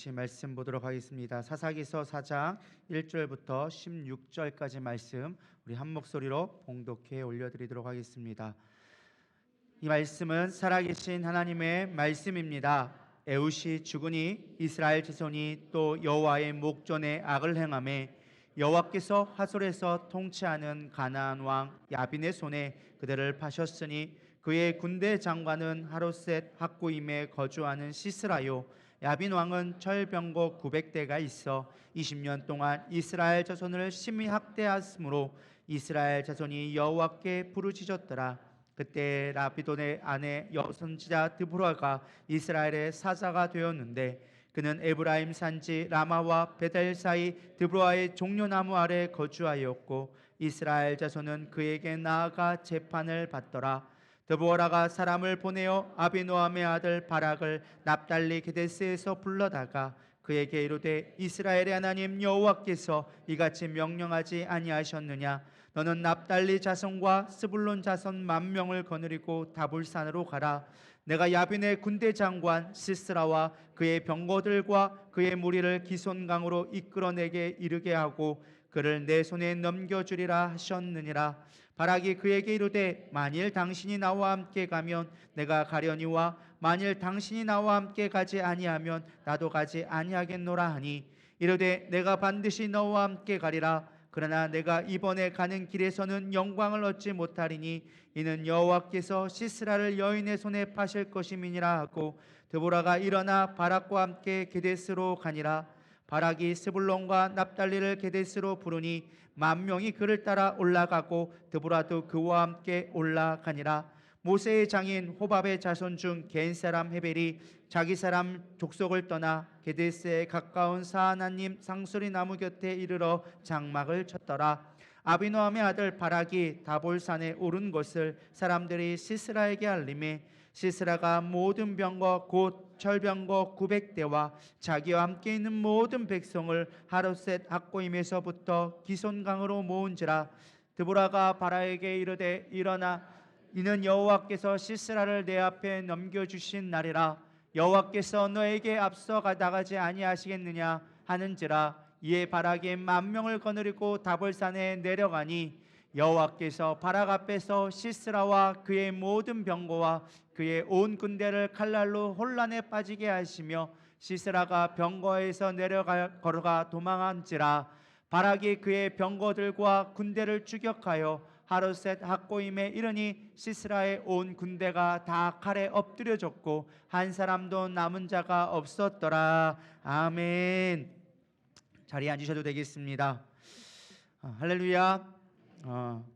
같이 말씀 보도록 하겠습니다. 사사기서 4장 1절부터 16절까지 말씀 우리 한 목소리로 봉독해 올려드리도록 하겠습니다. 이 말씀은 살아계신 하나님의 말씀입니다. 에훗이 죽으니 이스라엘 자손이 또 여호와의 목전에 악을 행하매 여호와께서 하솔에서 통치하는 가나안 왕 야빈의 손에 그들을 파셨으니 그의 군대 장관은 하롯셋 학고임에 거주하는 시스라요. 야빈 왕은 철병거 900대가 있어 20년 동안 이스라엘 자손을 심히 학대하므로 이스라엘 자손이 여호와께 부르짖었더라. 그때 라피돈의 아내 여선지자 드보라가 이스라엘의 사사가 되었는데 그는 에브라임 산지 라마와 베델 사이 드보라의 종려나무 아래 거주하였고 이스라엘 자손은 그에게 나아가 재판을 받더라. 드보라가 사람을 보내어 아비노함의 아들 바락을 납달리 게데스에서 불러다가 그에게 이르되 이스라엘의 하나님 여호와께서 이같이 명령하지 아니하셨느냐? 너는 납달리 자손과 스불론 자손 10,000명을 거느리고 다볼산으로 가라. 내가 야빈의 군대 장관 시스라와 그의 병거들과 그의 무리를 기손강으로 이끌어내게 이르게 하고 그를 내 손에 넘겨주리라 하셨느니라. 바락이 그에게 이르되 만일 당신이 나와 함께 가면 내가 가려니와 만일 당신이 나와 함께 가지 아니하면 나도 가지 아니하겠노라 하니 이르되 내가 반드시 너와 함께 가리라. 그러나 내가 이번에 가는 길에서는 영광을 얻지 못하리니 이는 여호와께서 시스라를 여인의 손에 파실 것임이니라 하고 드보라가 일어나 바락과 함께 게데스로 가니라. 바락이 스불론과 납달리를 게데스로 부르니 10,000명이 그를 따라 올라가고 드보라도 그와 함께 올라가니라. 모세의 장인 호밥의 자손 중 겐 사람 헤벨이 자기 사람 족속을 떠나 게데스에 가까운 사하나님 상수리 나무 곁에 이르러 장막을 쳤더라. 아비노함의 아들 바락이 다볼산에 오른 것을 사람들이 시스라에게 알림해 시스라가 모든 병거 곧 철병거 900대와 자기와 함께 있는 모든 백성을 하롯셋 학고임에서부터 기손강으로 모은지라. 드보라가 바락에게 이르되 일어나 이는 여호와께서 시스라를 내 앞에 넘겨주신 날이라. 여호와께서 너에게 앞서 나가지 아니하시겠느냐 하는지라. 이에 바락이 10,000명을 거느리고 다볼산에 내려가니 여호와께서 바락 앞에서 시스라와 그의 모든 병거와 그의 온 군대를 칼날로 혼란에 빠지게 하시며 시스라가 병거에서 걸어가 도망한지라. 바락이 그의 병거들과 군대를 추격하여 하롯셋 학고임에 이르니 시스라의 온 군대가 다 칼에 엎드려졌고 한 사람도 남은 자가 없었더라. 아멘. 자리에 앉으셔도 되겠습니다. 할렐루야.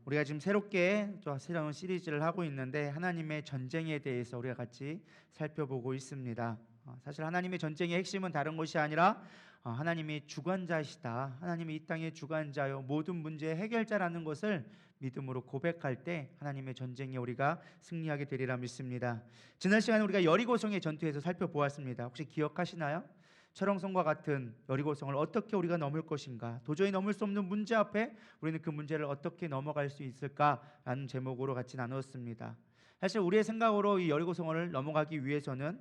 우리가 지금 새롭게 새로운 시리즈를 하고 있는데 하나님의 전쟁에 대해서 우리가 같이 살펴보고 있습니다. 사실 하나님의 전쟁의 핵심은 다른 것이 아니라 하나님이 주관자이시다. 하나님이 이 땅의 주관자요 모든 문제의 해결자라는 것을 믿음으로 고백할 때 하나님의 전쟁에 우리가 승리하게 되리라 믿습니다. 지난 시간에 우리가 여리고성의 전투에서 살펴보았습니다. 혹시 기억하시나요? 철옹성과 같은 여리고성을 어떻게 우리가 넘을 것인가, 도저히 넘을 수 없는 문제 앞에 우리는 그 문제를 어떻게 넘어갈 수 있을까라는 제목으로 같이 나누었습니다. 사실 우리의 생각으로 이 여리고성을 넘어가기 위해서는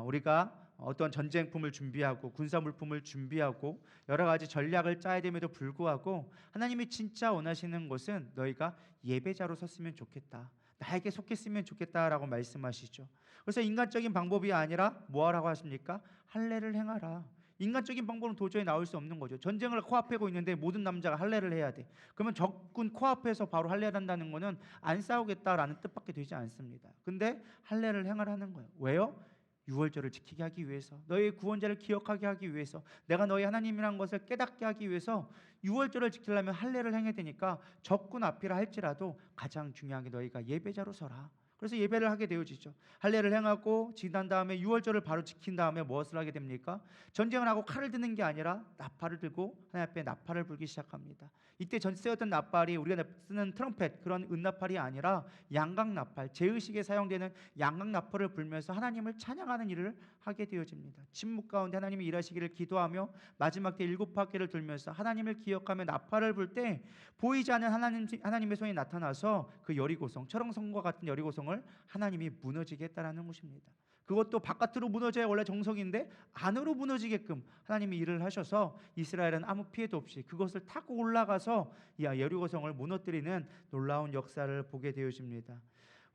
우리가 어떤 전쟁품을 준비하고 군사물품을 준비하고 여러 가지 전략을 짜야 됨에도 불구하고 하나님이 진짜 원하시는 것은 너희가 예배자로 섰으면 좋겠다, 나에게 속했으면 좋겠다라고 말씀하시죠. 그래서 인간적인 방법이 아니라 뭐 하라고 하십니까? 할례를 행하라. 인간적인 방법은 도저히 나올 수 없는 거죠. 전쟁을 코앞에고 있는데 모든 남자가 할례를 해야 돼. 그러면 적군 코앞에서 바로 할례를 한다는 것은 안 싸우겠다라는 뜻밖에 되지 않습니다. 근데 할례를 행하라는 거예요. 왜요? 유월절을 지키게 하기 위해서, 너의 구원자를 기억하게 하기 위해서, 내가 너의 하나님이라는 것을 깨닫게 하기 위해서 유월절을 지키려면 할례를 행해야 되니까 적군 앞이라 할지라도 가장 중요한 게 너희가 예배자로 서라. 그래서 예배를 하게 되어지죠. 할례를 행하고 지난 다음에 유월절을 바로 지킨 다음에 무엇을 하게 됩니까? 전쟁을 하고 칼을 드는 게 아니라 나팔을 들고 하나님 앞에 나팔을 불기 시작합니다. 이때 전 쓰였던 나팔이 우리가 쓰는 트럼펫, 그런 은나팔이 아니라 양각 나팔, 제의식에 사용되는 양각 나팔을 불면서 하나님을 찬양하는 일을 하게 되어집니다. 침묵 가운데 하나님이 일하시기를 기도하며 마지막 때 7바퀴를 돌면서 하나님을 기억하며 나팔을 불 때 보이지 않는 하나님의 손이 나타나서 그 여리고성, 철옹성과 같은 여리고성을 하나님이 무너지게 했다라는 것입니다. 그것도 바깥으로 무너져야 원래 정석인데 안으로 무너지게끔 하나님이 일을 하셔서 이스라엘은 아무 피해도 없이 그것을 타고 올라가서 여리고성을 무너뜨리는 놀라운 역사를 보게 되어집니다.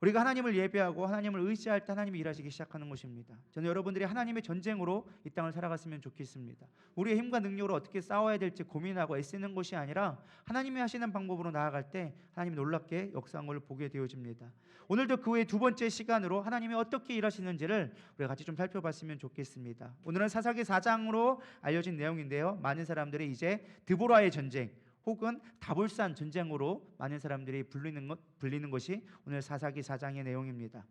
우리가 하나님을 예배하고 하나님을 의지할 때 하나님이 일하시기 시작하는 것입니다. 저는 여러분들이 하나님의 전쟁으로 이 땅을 살아갔으면 좋겠습니다. 우리의 힘과 능력으로 어떻게 싸워야 될지 고민하고 애쓰는 것이 아니라 하나님이 하시는 방법으로 나아갈 때 하나님이 놀랍게 역사한 걸 보게 되어집니다. 오늘도 그 외에 두 번째 시간으로 하나님이 어떻게 일하시는지를 우리가 같이 좀 살펴봤으면 좋겠습니다. 오늘은 사사기 4장으로 알려진 내용인데요, 많은 사람들이 이제 드보라의 전쟁 혹은 다볼산 전쟁으로 많은 사람들이 불리는 것이 오늘 사사기 4장의 내용입니다.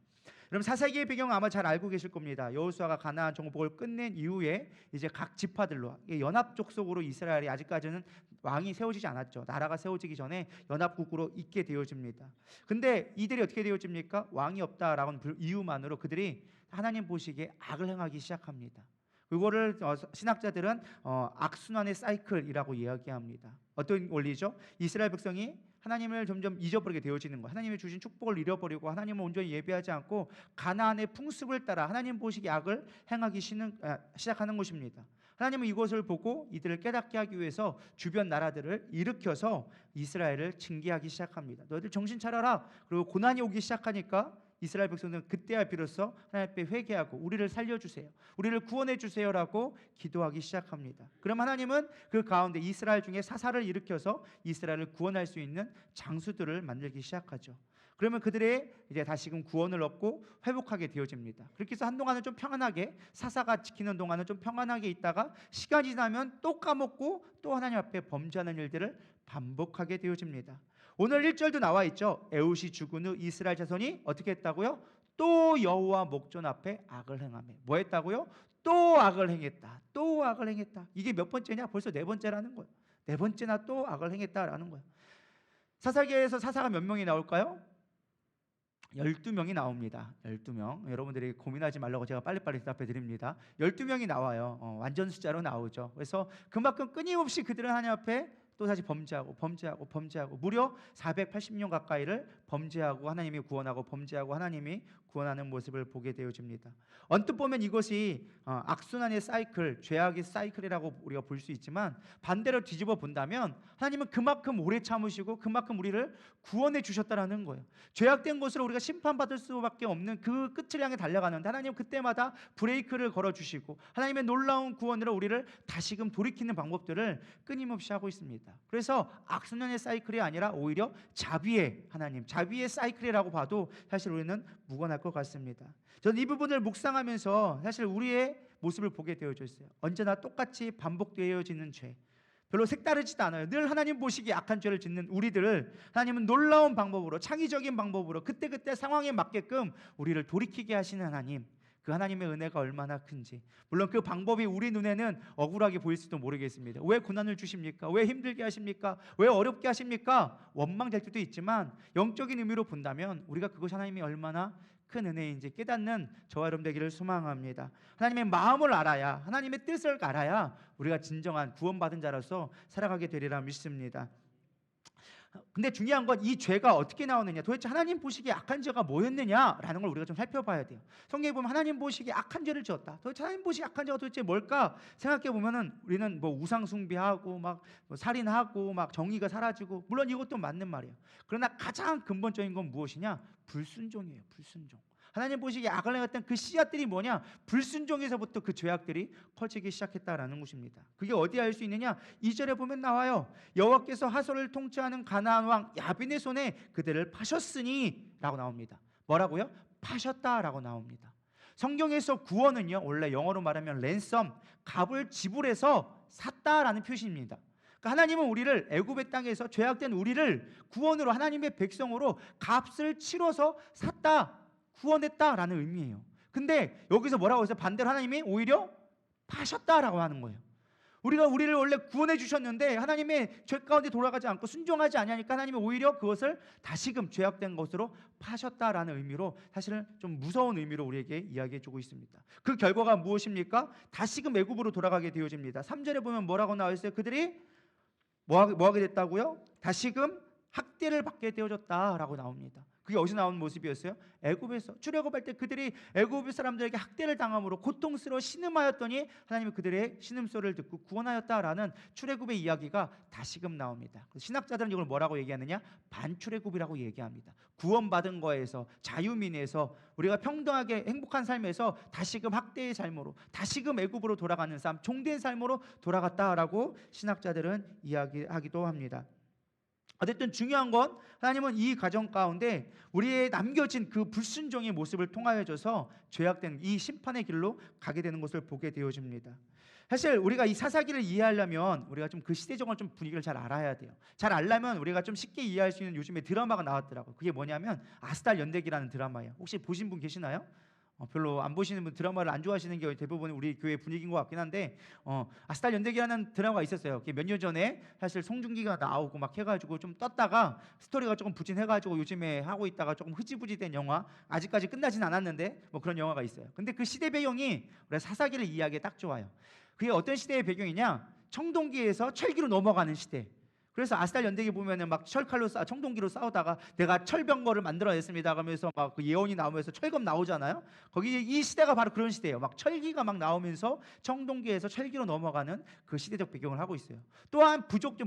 여러분, 사사기의 배경 아마 잘 알고 계실 겁니다. 여호수아가 가나안 정복을 끝낸 이후에 이제 각 지파들로 연합 족속으로 이스라엘이 아직까지는 왕이 세워지지 않았죠. 나라가 세워지기 전에 연합국으로 있게 되어집니다. 근데 이들이 어떻게 되어집니까? 왕이 없다라는 이유만으로 그들이 하나님 보시기에 악을 행하기 시작합니다. 그거를 신학자들은 악순환의 사이클이라고 이야기합니다. 어떤 원리죠? 이스라엘 백성이 하나님을 점점 잊어버리게 되어지는 거예요. 하나님이 주신 축복을 잃어버리고 하나님을 온전히 예배하지 않고 가나안의 풍습을 따라 하나님 보시기에 악을 행하기 시작하는 것입니다. 하나님은 이것을 보고 이들을 깨닫게 하기 위해서 주변 나라들을 일으켜서 이스라엘을 징계하기 시작합니다. 너희들 정신 차려라. 그리고 고난이 오기 시작하니까 이스라엘 백성들은 그때야 비로소 하나님 앞에 회개하고 우리를 살려주세요, 우리를 구원해 주세요라고 기도하기 시작합니다. 그럼 하나님은 그 가운데 이스라엘 중에 사사를 일으켜서 이스라엘을 구원할 수 있는 장수들을 만들기 시작하죠. 그러면 그들의 이제 다시금 구원을 얻고 회복하게 되어집니다. 그렇게 해서 한동안은 좀 평안하게, 사사가 지키는 동안은 좀 평안하게 있다가 시간이 지나면 또 까먹고 또 하나님 앞에 범죄하는 일들을 반복하게 되어집니다. 오늘 1절도 나와 있죠. 에훗이 죽은 후 이스라엘 자손이 어떻게 했다고요? 또 여호와 목전 앞에 악을 행하며. 뭐 했다고요? 또 악을 행했다. 또 악을 행했다. 이게 몇 번째냐? 벌써 네 번째라는 거예요. 네 번째나 또 악을 행했다라는 거예요. 사사기에서 사사가 몇 명이 나올까요? 12명이 나옵니다. 12명. 여러분들이 고민하지 말라고 제가 빨리빨리 대답해 드립니다. 12명이 나와요. 완전 숫자로 나오죠. 그래서 그만큼 끊임없이 그들은 하나님 앞에 또 다시 범죄하고 무려 480년 가까이를 범죄하고 하나님이 구원하고 범죄하고 하나님이 구원하는 모습을 보게 되어집니다. 언뜻 보면 이것이 악순환의 사이클, 죄악의 사이클이라고 우리가 볼 수 있지만 반대로 뒤집어 본다면 하나님은 그만큼 오래 참으시고 그만큼 우리를 구원해 주셨다라는 거예요. 죄악된 것으로 우리가 심판받을 수밖에 없는 그 끝을 향해 달려가는데 하나님은 그때마다 브레이크를 걸어주시고 하나님의 놀라운 구원으로 우리를 다시금 돌이키는 방법들을 끊임없이 하고 있습니다. 그래서 악순환의 사이클이 아니라 오히려 자비의 하나님, 자비의 사이클이라고 봐도 사실 우리는 무관할 것 같습니다. 저는 이 부분을 묵상하면서 사실 우리의 모습을 보게 되어져 있어요. 언제나 똑같이 반복되어지는 죄, 별로 색다르지도 않아요. 늘 하나님 보시기에 악한 죄를 짓는 우리들을 하나님은 놀라운 방법으로, 창의적인 방법으로 그때그때 상황에 맞게끔 우리를 돌이키게 하시는 하나님, 그 하나님의 은혜가 얼마나 큰지. 물론 그 방법이 우리 눈에는 억울하게 보일지도 모르겠습니다. 왜 고난을 주십니까? 왜 힘들게 하십니까? 왜 어렵게 하십니까? 원망될 때도 있지만 영적인 의미로 본다면 우리가 그것이 하나님이 얼마나 큰 은혜인지 깨닫는 저와 여러분 되기를 소망합니다. 하나님의 마음을 알아야, 하나님의 뜻을 알아야 우리가 진정한 구원받은 자로서 살아가게 되리라 믿습니다. 근데 중요한 건 이 죄가 어떻게 나오느냐, 도대체 하나님 보시기에 악한 죄가 뭐였느냐라는 걸 우리가 좀 살펴봐야 돼요. 성경에 보면 하나님 보시기에 악한 죄를 지었다. 도대체 하나님 보시기에 악한 죄가 도대체 뭘까 생각해 보면은 우리는 뭐 우상 숭배하고 막 살인하고 막 정의가 사라지고, 물론 이것도 맞는 말이에요. 그러나 가장 근본적인 건 무엇이냐? 불순종이에요. 불순종. 하나님 보시기에 악을 행했던 그 씨앗들이 뭐냐? 불순종에서부터 그 죄악들이 커지기 시작했다라는 것입니다. 그게 어디에 알 수 있느냐? 2절에 보면 나와요. 여호와께서 하솔을 통치하는 가나안 왕 야빈의 손에 그들을 파셨으니 라고 나옵니다. 뭐라고요? 파셨다라고 나옵니다. 성경에서 구원은요, 원래 영어로 말하면 랜섬, 값을 지불해서 샀다라는 표시입니다. 그러니까 하나님은 우리를 애굽의 땅에서 죄악된 우리를 구원으로, 하나님의 백성으로 값을 치러서 샀다, 구원했다라는 의미예요. 근데 여기서 뭐라고 해서 반대로 하나님이 오히려 파셨다라고 하는 거예요. 우리를 원래 구원해 주셨는데 하나님의 죄 가운데 돌아가지 않고 순종하지 아니하니까 하나님이 오히려 그것을 다시금 죄악된 것으로 파셨다라는 의미로, 사실은 좀 무서운 의미로 우리에게 이야기해 주고 있습니다. 그 결과가 무엇입니까? 다시금 애굽으로 돌아가게 되어집니다. 3절에 보면 뭐라고 나와 있어요? 그들이 뭐하게 됐다고요? 다시금 학대를 받게 되어졌다라고 나옵니다. 그게 어디서 나온 모습이었어요? 애굽에서. 출애굽할 때 그들이 애굽 사람들에게 학대를 당함으로 고통스러워 신음하였더니 하나님이 그들의 신음소리를 듣고 구원하였다라는 출애굽의 이야기가 다시금 나옵니다. 신학자들은 이걸 뭐라고 얘기하느냐? 반출애굽이라고 얘기합니다. 구원받은 거에서, 자유민에서, 우리가 평등하게 행복한 삶에서 다시금 학대의 삶으로, 다시금 애굽으로 돌아가는 삶, 종된 삶으로 돌아갔다라고 신학자들은 이야기하기도 합니다. 어쨌든 중요한 건 하나님은 이 과정 가운데 우리의 남겨진 그 불순종의 모습을 통하여져서 죄악된 이 심판의 길로 가게 되는 것을 보게 되어집니다. 사실 우리가 이 사사기를 이해하려면 우리가 좀 그 시대적인 좀 분위기를 잘 알아야 돼요. 잘 알려면 우리가 좀 쉽게 이해할 수 있는 요즘에 드라마가 나왔더라고요. 그게 뭐냐면 아스달 연대기라는 드라마예요. 혹시 보신 분 계시나요? 별로 안 보시는 분, 드라마를 안 좋아하시는 게 대부분 우리 교회 분위기인 것 같긴 한데 아스달 연대기라는 드라마가 있었어요. 몇 년 전에 사실 송중기가 나오고 막 해가지고 좀 떴다가 스토리가 조금 부진해가지고 요즘에 하고 있다가 조금 흐지부지된 영화, 아직까지 끝나진 않았는데 뭐 그런 영화가 있어요. 근데 그 시대 배경이 우리 사사기를 이해하기에 딱 좋아요. 그게 어떤 시대의 배경이냐? 청동기에서 철기로 넘어가는 시대. 그래서 아스달 연대기 보면은 막 철칼로 청동기로 싸우다가 내가 철병거를 만들어냈습니다 하면서 막 그 예언이 나오면서 철검 나오잖아요. 거기 이 시대가 바로 그런 시대예요. 막 철기가 막 나오면서 청동기에서 철기로 넘어가는 그 시대적 배경을 하고 있어요. 또한 부족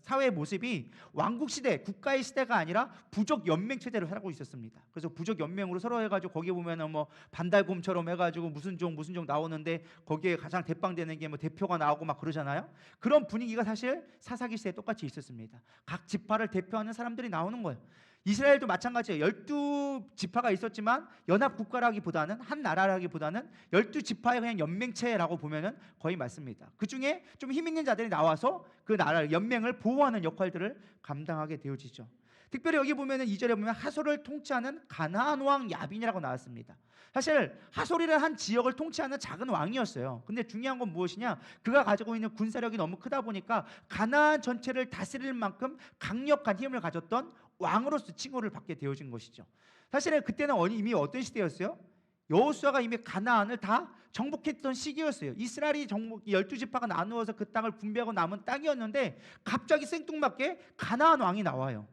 사회의 모습이 왕국 시대, 국가의 시대가 아니라 부족 연맹 체제를 하고 있었습니다. 그래서 부족 연맹으로 서로 해가지고 거기에 보면은 뭐 반달곰처럼 해가지고 무슨 종 나오는데 거기에 가장 대빵되는 게 뭐 대표가 나오고 막 그러잖아요. 그런 분위기가 사실 사사기 시대에 똑같이 있었습니다. 각 지파를 대표하는 사람들이 나오는 거예요. 이스라엘도 마찬가지예요. 12지파가 있었지만 연합국가라기보다는 한 나라라기보다는 12지파의 그냥 연맹체라고 보면은 거의 맞습니다. 그 중에 좀 힘 있는 자들이 나와서 그 나라 연맹을 보호하는 역할들을 감당하게 되어지죠. 특별히 여기 보면은 2절에 보면 하솔을 통치하는 가나안 왕 야빈이라고 나왔습니다. 사실 하솔이라는 한 지역을 통치하는 작은 왕이었어요. 근데 중요한 건 무엇이냐? 그가 가지고 있는 군사력이 너무 크다 보니까 가나안 전체를 다스릴 만큼 강력한 힘을 가졌던 왕으로서 칭호를 받게 되어진 것이죠. 사실은 그때는 이미 어떤 시대였어요? 여호수아가 이미 가나안을 다 정복했던 시기였어요. 이스라엘이 12지파가 나누어서 그 땅을 분배하고 남은 땅이었는데 갑자기 생뚱맞게 가나안 왕이 나와요.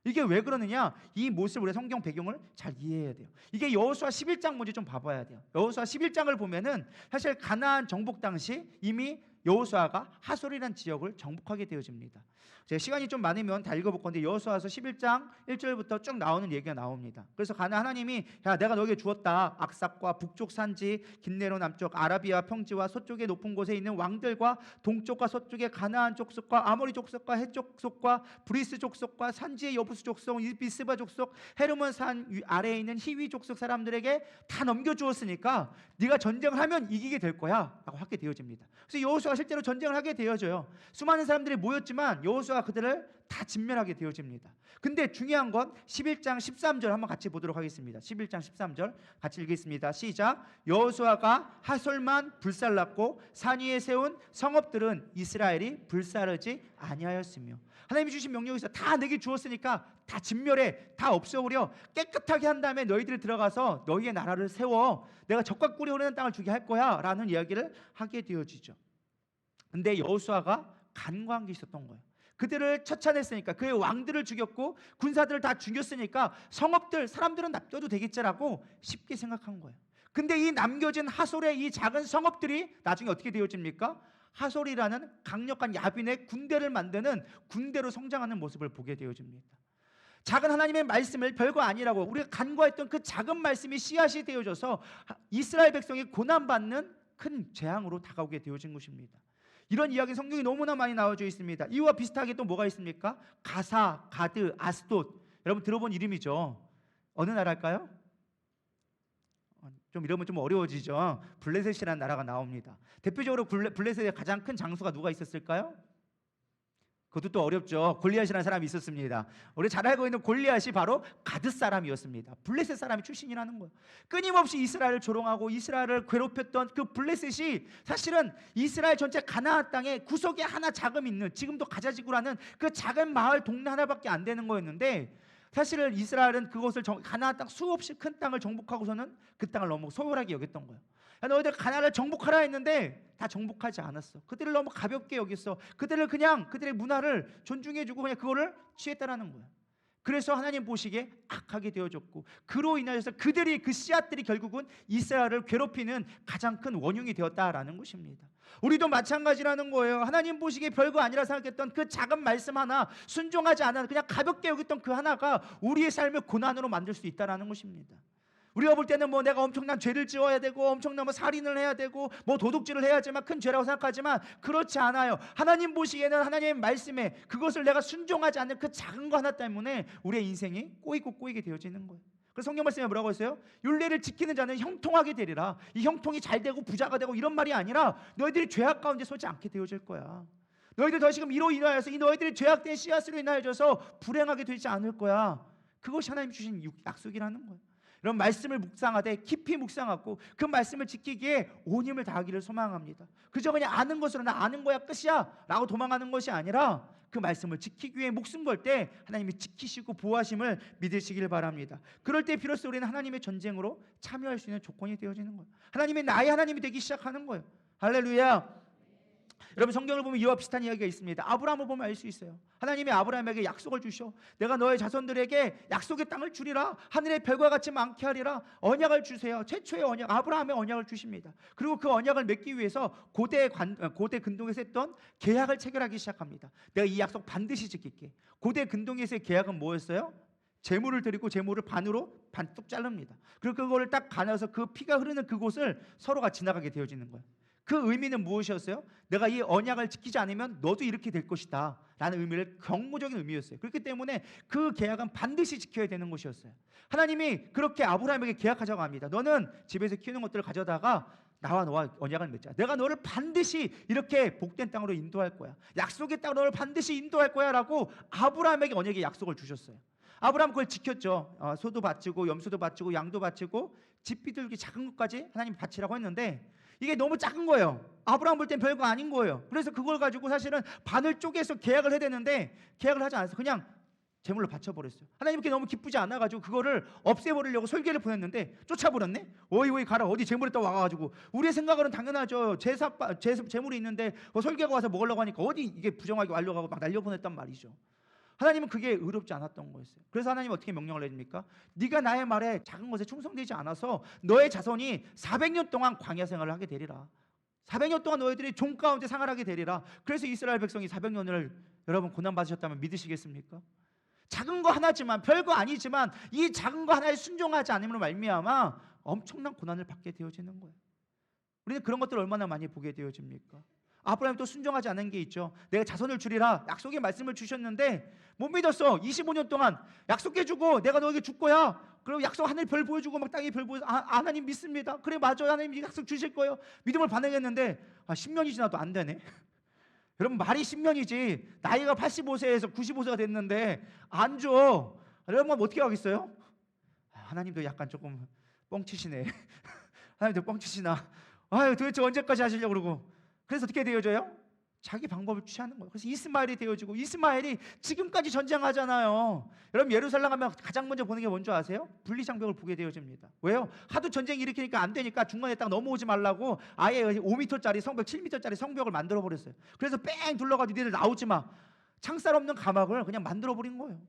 이게 왜 그러느냐? 이 모습을 우리 성경 배경을 잘 이해해야 돼요. 이게 여호수아 11장 먼저 좀 봐봐야 돼요. 여호수아 11장을 보면은 사실 가나안 정복 당시 이미 여호수아가 하솔이라는 지역을 정복하게 되어집니다. 제가 시간이 좀 많으면 다 읽어볼 건데 여호수아서 11장 1절부터 쭉 나오는 얘기가 나옵니다. 그래서 하나님이 야 내가 너에게 주었다. 악삭과 북쪽 산지 긴네로 남쪽 아라비아 평지와 서쪽의 높은 곳에 있는 왕들과 동쪽과 서쪽의 가나안 족속과 아모리 족속과 헷 족속과 브리스 족속과 산지의 여부스 족속 비스바 족속 헤르몬 산 아래에 있는 히위 족속 사람들에게 다 넘겨주었으니까 네가 전쟁을 하면 이기게 될 거야 라고 하게 되어집니다. 그래서 여호수아가 실제로 전쟁을 하게 되어져요. 수많은 사람들이 모였지만 여호수아가 그들을 다 진멸하게 되어집니다. 근데 중요한 건 11장 13절 한번 같이 보도록 하겠습니다. 11장 13절 같이 읽겠습니다. 시작. 여호수아가 하솔만 불살랐고 산 위에 세운 성읍들은 이스라엘이 불사르지 아니하였으며. 하나님이 주신 명령이 있어. 다 내게 주었으니까 다 진멸해, 다 없애버려. 깨끗하게 한 다음에 너희들이 들어가서 너희의 나라를 세워. 내가 적과 꿀이 흐르는 땅을 주게 할 거야 라는 이야기를 하게 되어지죠. 근데 여호수아가 간과한 게 있었던 거예요. 그들을 처참했으니까, 그의 왕들을 죽였고 군사들을 다 죽였으니까 성읍들, 사람들은 납둬도 되겠지라고 쉽게 생각한 거예요. 근데 이 남겨진 하솔의 이 작은 성읍들이 나중에 어떻게 되어집니까? 하솔이라는 강력한 야빈의 군대를 만드는 군대로 성장하는 모습을 보게 되어집니다. 작은 하나님의 말씀을 별거 아니라고 우리가 간과했던 그 작은 말씀이 씨앗이 되어져서 이스라엘 백성이 고난받는 큰 재앙으로 다가오게 되어진 것입니다. 이런 이야기 성경에 너무나 많이 나와져 있습니다. 이와 비슷하게 또 뭐가 있습니까? 가사, 가드, 아스돗. 여러분 들어본 이름이죠. 어느 나라일까요? 좀 이러면 좀 어려워지죠. 블레셋이라는 나라가 나옵니다. 대표적으로 블레셋의 가장 큰 장수가 누가 있었을까요? 그것도 또 어렵죠. 골리앗이라는 사람이 있었습니다. 우리 잘 알고 있는 골리앗이 바로 가드 사람이었습니다. 블레셋 사람이 출신이라는 거예요. 끊임없이 이스라엘을 조롱하고 이스라엘을 괴롭혔던 그 블레셋이 사실은 이스라엘 전체 가나안 땅에 구석에 하나 자금 있는, 지금도 가자지구라는 그 작은 마을 동네 하나밖에 안 되는 거였는데, 사실은 이스라엘은 그것을 가나안 땅 수없이 큰 땅을 정복하고서는 그 땅을 너무 소홀하게 여겼던 거예요. 너희들 가나안을 정복하라 했는데 다 정복하지 않았어. 그들을 너무 가볍게 여겼어. 그들을 그냥 그들의 문화를 존중해주고 그냥 그거를 취했다라는 거예요. 그래서 하나님 보시기에 악하게 되어졌고, 그로 인하여서 그들이, 그 씨앗들이 결국은 이스라엘을 괴롭히는 가장 큰 원흉이 되었다라는 것입니다. 우리도 마찬가지라는 거예요. 하나님 보시기에 별거 아니라 생각했던 그 작은 말씀 하나, 순종하지 않아 그냥 가볍게 여겼던 그 하나가 우리의 삶을 고난으로 만들 수 있다라는 것입니다. 우리가 볼 때는 뭐 내가 엄청난 죄를 지어야 되고 엄청난 뭐 살인을 해야 되고 뭐 도둑질을 해야지만 큰 죄라고 생각하지만, 그렇지 않아요. 하나님 보시기에는 하나님의 말씀에 그것을 내가 순종하지 않는 그 작은 거 하나 때문에 우리의 인생이 꼬이고 꼬이게 되어지는 거예요. 그래서 성경 말씀에 뭐라고 했어요? 율례를 지키는 자는 형통하게 되리라. 이 형통이 잘 되고 부자가 되고 이런 말이 아니라 너희들이 죄악 가운데 서지 않게 되어질 거야. 너희들 다시금 이로 인하여서 이 너희들이 죄악된 씨앗으로 인하여져서 불행하게 되지 않을 거야. 그것이 하나님 주신 약속이라는 거예요. 이런 말씀을 묵상하되 깊이 묵상하고 그 말씀을 지키기에 온 힘을 다하기를 소망합니다. 그저 그냥 아는 것으로 나 아는 거야 끝이야 라고 도망가는 것이 아니라 그 말씀을 지키기 위해 목숨 걸 때 하나님이 지키시고 보호하심을 믿으시길 바랍니다. 그럴 때 비로소 우리는 하나님의 전쟁으로 참여할 수 있는 조건이 되어지는 거예요. 하나님의 나의 하나님이 되기 시작하는 거예요. 할렐루야. 여러분, 성경을 보면 이와 비슷한 이야기가 있습니다. 아브라함을 보면 알 수 있어요. 하나님이 아브라함에게 약속을 주셔. 내가 너의 자손들에게 약속의 땅을 주리라. 하늘의 별과 같이 많게 하리라. 언약을 주세요. 최초의 언약, 아브라함의 언약을 주십니다. 그리고 그 언약을 맺기 위해서 고대 근동에서 했던 계약을 체결하기 시작합니다. 내가 이 약속 반드시 지킬게. 고대 근동에서의 계약은 뭐였어요? 제물을 드리고 제물을 반으로 반뚝 자릅니다. 그리고 그거를 딱 가려서 그 피가 흐르는 그곳을 서로가 지나가게 되어지는 거예요. 그 의미는 무엇이었어요? 내가 이 언약을 지키지 않으면 너도 이렇게 될 것이다 라는 의미를, 경고적인 의미였어요. 그렇기 때문에 그 계약은 반드시 지켜야 되는 것이었어요. 하나님이 그렇게 아브라함에게 계약하자고 합니다. 너는 집에서 키우는 것들을 가져다가 나와 너와 언약을 맺자. 내가 너를 반드시 이렇게 복된 땅으로 인도할 거야. 약속의 땅으로 너를 반드시 인도할 거야 라고 아브라함에게 언약의 약속을 주셨어요. 아브라함 그걸 지켰죠. 소도 바치고 염소도 바치고 양도 바치고 집 비둘기 작은 것까지 하나님 바치라고 했는데 이게 너무 작은 거예요. 아브라함 볼 땐 별거 아닌 거예요. 그래서 그걸 가지고 사실은 반을 쪼개서 계약을 해야 되는데 계약을 하지 않아서 그냥 제물로 바쳐버렸어요. 하나님께 너무 기쁘지 않아가지고 그거를 없애버리려고 설계를 보냈는데 쫓아버렸네. 어이 가라. 어디 제물에다 와가지고. 우리의 생각으로는 당연하죠. 제물이 있는데 설계가 와서 먹으려고 하니까 어디 이게 부정하게 완료하고 막 날려보냈단 말이죠. 하나님은 그게 의롭지 않았던 거였어요. 그래서 하나님은 어떻게 명령을 내립니까? 네가 나의 말에 작은 것에 충성되지 않아서 너의 자손이 400년 동안 광야 생활을 하게 되리라. 400년 동안 너희들이 종 가운데 생활하게 되리라. 그래서 이스라엘 백성이 400년을 여러분 고난 받으셨다면 믿으시겠습니까? 작은 거 하나지만, 별거 아니지만 이 작은 거 하나에 순종하지 않음으로 말미암아 엄청난 고난을 받게 되어지는 거예요. 우리는 그런 것들을 얼마나 많이 보게 되어집니까? 아브라함이 또 순종하지 않은 게 있죠. 내가 자손을 주리라 약속의 말씀을 주셨는데 못 믿었어. 25년 동안 약속해주고 내가 너에게 줄 거야. 그리고 약속 하늘 별 보여주고 막 땅에 별 보여주고 하나님 믿습니다. 그래 맞아요. 하나님 약속 주실 거예요. 믿음을 반응했는데 10년이 지나도 안 되네. 여러분 말이 10년이지 나이가 85세에서 95세가 됐는데 안 줘. 여러분 어떻게 하겠어요? 하나님도 약간 조금 뻥치시네. 하나님도 뻥치시나. 아유 도대체 언제까지 하시려고 그러고. 그래서 어떻게 되어져요? 자기 방법을 취하는 거예요. 그래서 이스마엘이 되어지고, 이스마엘이 지금까지 전쟁하잖아요. 여러분 예루살렘 가면 가장 먼저 보는 게 뭔지 아세요? 분리장벽을 보게 되어집니다. 왜요? 하도 전쟁 일으키니까 안 되니까 중간에 딱 넘어오지 말라고 아예 5m짜리 성벽, 7m짜리 성벽을 만들어 버렸어요. 그래서 뺑 둘러가지고 니들 나오지 마. 창살 없는 가막을 그냥 만들어 버린 거예요.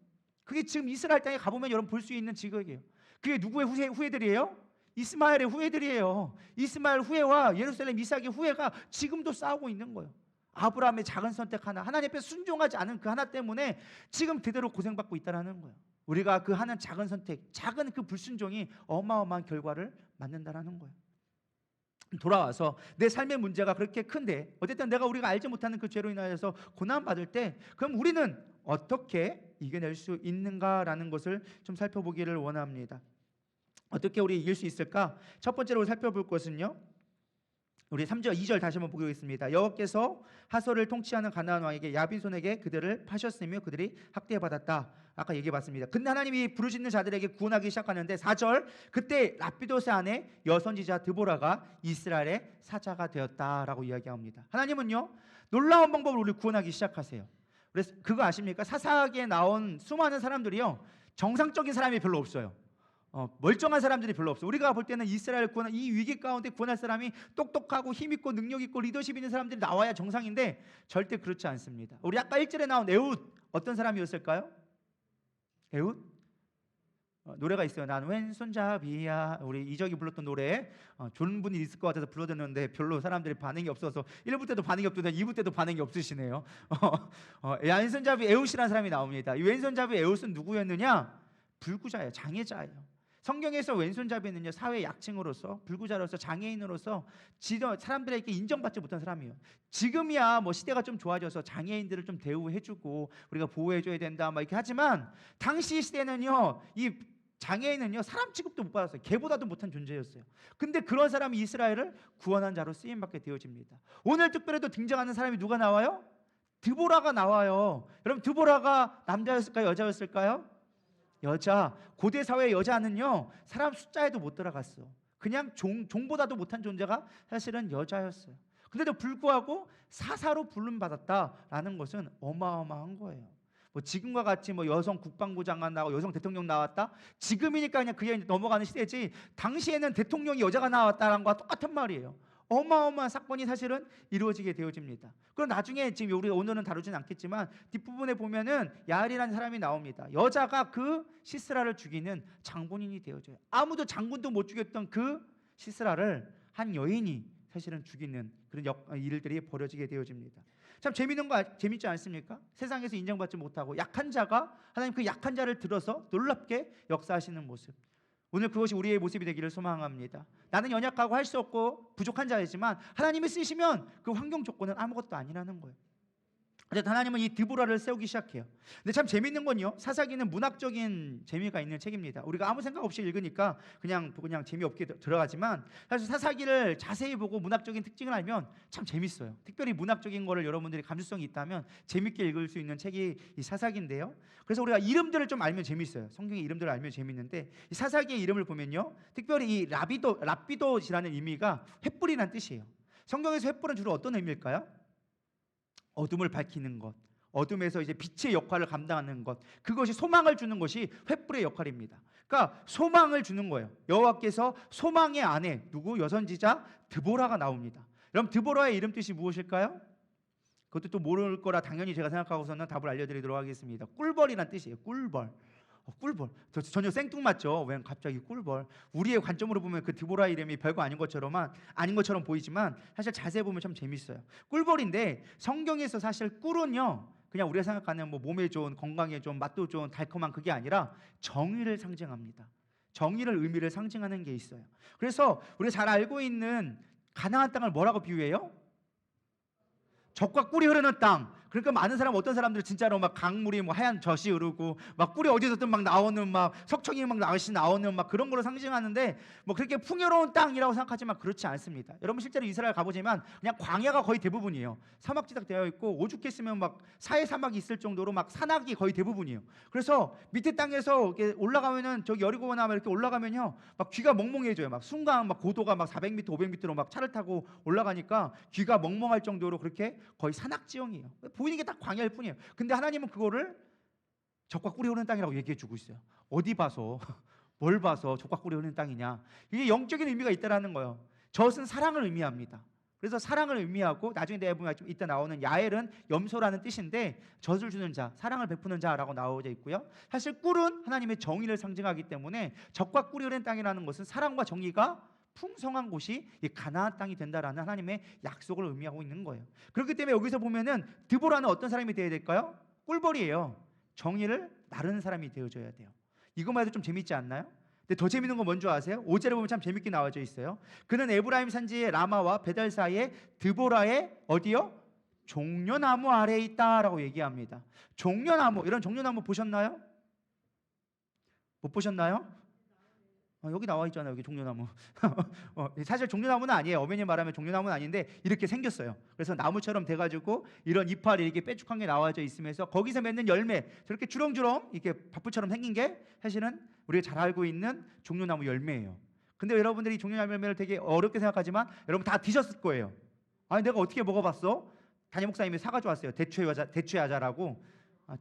그게 지금 이스라엘 땅에 가보면 여러분 볼 수 있는 지극이에요. 그게 누구의 후예들이에요? 이스마엘의 후예들이에요. 이스마엘 후예와 예루살렘 이삭의 후예가 지금도 싸우고 있는 거예요. 아브라함의 작은 선택 하나, 하나님 앞에 순종하지 않은 그 하나 때문에 지금 그대로 고생받고 있다는 거예요. 우리가 그 하는 작은 선택, 작은 그 불순종이 어마어마한 결과를 맞는다는 거예요. 돌아와서 내 삶의 문제가 그렇게 큰데 어쨌든 우리가 알지 못하는 그 죄로 인하여서 고난받을 때 그럼 우리는 어떻게 이겨낼 수 있는가라는 것을 좀 살펴보기를 원합니다. 어떻게 우리 이길 수 있을까? 첫 번째로 살펴볼 것은요. 우리 3절 2절 다시 한번 보겠습니다. 여호와께서 하솔을 통치하는 가나안 왕에게 야빈손에게 그들을 파셨으며 그들이 학대받았다. 아까 얘기해봤습니다. 근데 하나님이 부르짖는 자들에게 구원하기 시작하는데 4절 그때 라피도스 아내 여선지자 드보라가 이스라엘의 사자가 되었다라고 이야기합니다. 하나님은요 놀라운 방법으로 우리를 구원하기 시작하세요. 그래서 그거 아십니까? 사사기에 나온 수많은 사람들이요 정상적인 사람이 별로 없어요. 멀쩡한 사람들이 별로 없어. 우리가 볼 때는 이스라엘 구원, 이 위기 가운데 구원할 사람이 똑똑하고 힘있고 능력있고 리더십 있는 사람들이 나와야 정상인데 절대 그렇지 않습니다. 우리 아까 1절에 나온 에훗 어떤 사람이었을까요? 에웃? 노래가 있어요. 난 왼손잡이야. 우리 이적이 불렀던 노래, 좋은 분이 있을 것 같아서 불러드렸는데 별로 사람들이 반응이 없어서 1부 때도 반응이 없던데 2부 때도 반응이 없으시네요. 왼손잡이 에웃이라는 사람이 나옵니다. 이 왼손잡이 에웃은 누구였느냐? 불구자예요. 장애자예요. 성경에서 왼손잡이는요, 사회 약층으로서, 불구자로서, 장애인으로서 사람들에게 인정받지 못한 사람이에요. 지금이야 뭐 시대가 좀 좋아져서 장애인들을 좀 대우해주고 우리가 보호해줘야 된다 막 이렇게 하지만, 당시 시대는요, 이 장애인은요 사람 취급도 못 받았어요. 개보다도 못한 존재였어요. 근데 그런 사람이 이스라엘을 구원한 자로 쓰임받게 되어집니다. 오늘 특별히도 등장하는 사람이 누가 나와요? 드보라가 나와요. 여러분, 드보라가 남자였을까요? 여자였을까요? 여자. 고대 사회의 여자는요 사람 숫자에도 못 들어갔어. 그냥 종보다도 못한 존재가 사실은 여자였어요. 근데도 불구하고 사사로 부름받았다라는 것은 어마어마한 거예요. 뭐 지금과 같이 뭐 여성 국방부 장관 나오고 여성 대통령 나왔다, 지금이니까 그냥 그게 넘어가는 시대지, 당시에는 대통령이 여자가 나왔다는 거와 똑같은 말이에요. 어마어마한 사건이 사실은 이루어지게 되어집니다. 그럼 나중에 지금 우리가 오늘은 다루진 않겠지만 뒷부분에 보면은 야엘이라는 사람이 나옵니다. 여자가 그 시스라를 죽이는 장본인이 되어져요. 아무도 장군도 못 죽였던 그 시스라를 한 여인이 사실은 죽이는 그런 일들이 벌어지게 되어집니다. 참 재밌지 않습니까? 세상에서 인정받지 못하고 약한 자가 하나님 그 약한 자를 들어서 놀랍게 역사하시는 모습. 오늘 그것이 우리의 모습이 되기를 소망합니다. 나는 연약하고 할 수 없고 부족한 자이지만 하나님이 쓰시면 그 환경 조건은 아무것도 아니라는 거예요. 그래서 하나님은 이 드보라를 세우기 시작해요. 근데 참 재밌는 건요, 사사기는 문학적인 재미가 있는 책입니다. 우리가 아무 생각 없이 읽으니까 그냥 재미없게 들어가지만, 사실 사사기를 자세히 보고 문학적인 특징을 알면 참 재밌어요. 특별히 문학적인 거를 여러분들이 감수성이 있다면 재밌게 읽을 수 있는 책이 이 사사기인데요. 그래서 우리가 이름들을 좀 알면 재밌어요. 성경의 이름들을 알면 재밌는데, 이 사사기의 이름을 보면요, 특별히 이 라비돗이라는 의미가 횃불이라는 뜻이에요. 성경에서 횃불은 주로 어떤 의미일까요? 어둠을 밝히는 것, 어둠에서 이제 빛의 역할을 감당하는 것, 그것이 소망을 주는 것이 횃불의 역할입니다. 그러니까 소망을 주는 거예요. 여호와께서 소망의 아내, 누구? 여선지자 드보라가 나옵니다. 여러분, 드보라의 이름 뜻이 무엇일까요? 그것도 또 모를 거라 당연히 제가 생각하고서는 답을 알려드리도록 하겠습니다. 꿀벌이란 뜻이에요. 꿀벌. 꿀벌. 전혀 생뚱맞죠. 왜 갑자기 꿀벌? 우리의 관점으로 보면 그 드보라 이름이 별거 아닌 것처럼 보이지만 사실 자세히 보면 참 재밌어요. 꿀벌인데, 성경에서 사실 꿀은요 그냥 우리가 생각하는 뭐 몸에 좋은, 건강에 좋은, 맛도 좋은 달콤한 그게 아니라 정의를 상징합니다. 정의를, 의미를 상징하는 게 있어요. 그래서 우리가 잘 알고 있는 가나안 땅을 뭐라고 비유해요? 젖과 꿀이 흐르는 땅. 그러니까 많은 사람, 어떤 사람들 진짜로 막 강물이 뭐 하얀 젖이 흐르고 막 꿀이 어디서든 막 나오는, 막 석청이 막 나오는 막 그런 거로 상징하는데, 뭐 그렇게 풍요로운 땅이라고 생각하지만 그렇지 않습니다. 여러분, 실제로 이스라엘 가보지만 그냥 광야가 거의 대부분이에요. 사막지대 되어 있고 오죽했으면 막 사해 사막이 있을 정도로 막 산악이 거의 대부분이에요. 그래서 밑에 땅에서 이렇게 올라가면은, 저기 여리고나 이렇게 올라가면요 막 귀가 멍멍해져요. 막 순간 막 고도가 막 400m, 500m로 막 차를 타고 올라가니까 귀가 멍멍할 정도로 그렇게 거의 산악 지형이에요. 보이는 게 딱 광야일 뿐이에요. 근데 하나님은 그거를 젖과 꿀이 흐르는 땅이라고 얘기해 주고 있어요. 어디 봐서 뭘 봐서 젖과 꿀이 흐르는 땅이냐? 이게 영적인 의미가 있다라는 거예요. 젖은 사랑을 의미합니다. 그래서 사랑을 의미하고, 나중에 내가 보면 좀 이따 나오는 야엘은 염소라는 뜻인데 젖을 주는 자, 사랑을 베푸는 자라고 나오져 있고요. 사실 꿀은 하나님의 정의를 상징하기 때문에 젖과 꿀이 흐르는 땅이라는 것은 사랑과 정의가 풍성한 곳이 이 가나안 땅이 된다라는 하나님의 약속을 의미하고 있는 거예요. 그렇기 때문에 여기서 보면은 드보라는 어떤 사람이 되어야 될까요? 꿀벌이에요. 정의를 나르는 사람이 되어줘야 돼요. 이것만 해도 좀 재밌지 않나요? 근데 더 재밌는 건 뭔지 아세요? 5절에 보면 참 재밌게 나와져 있어요. 그는 에브라임 산지의 라마와 베델 사이에 드보라의 어디요? 종려나무 아래에 있다라고 얘기합니다. 종려나무, 이런 종려나무 보셨나요? 못 보셨나요? 여기 나와 있잖아요. 여기 종려나무. 사실 종려나무는 아니에요. 엄연히 말하면 종려나무는 아닌데 이렇게 생겼어요. 그래서 나무처럼 돼가지고 이런 이파리 이렇게 빼죽한 게 나와져 있으면서 거기서 맺는 열매, 저렇게 주렁주렁 이렇게 밥풀처럼 생긴 게 사실은 우리가 잘 알고 있는 종려나무 열매예요. 근데 여러분들이 종려나무 열매를 되게 어렵게 생각하지만 여러분 다 드셨을 거예요. 아니, 내가 어떻게 먹어봤어? 담임 목사님이 사가져 왔어요. 대추야자라고.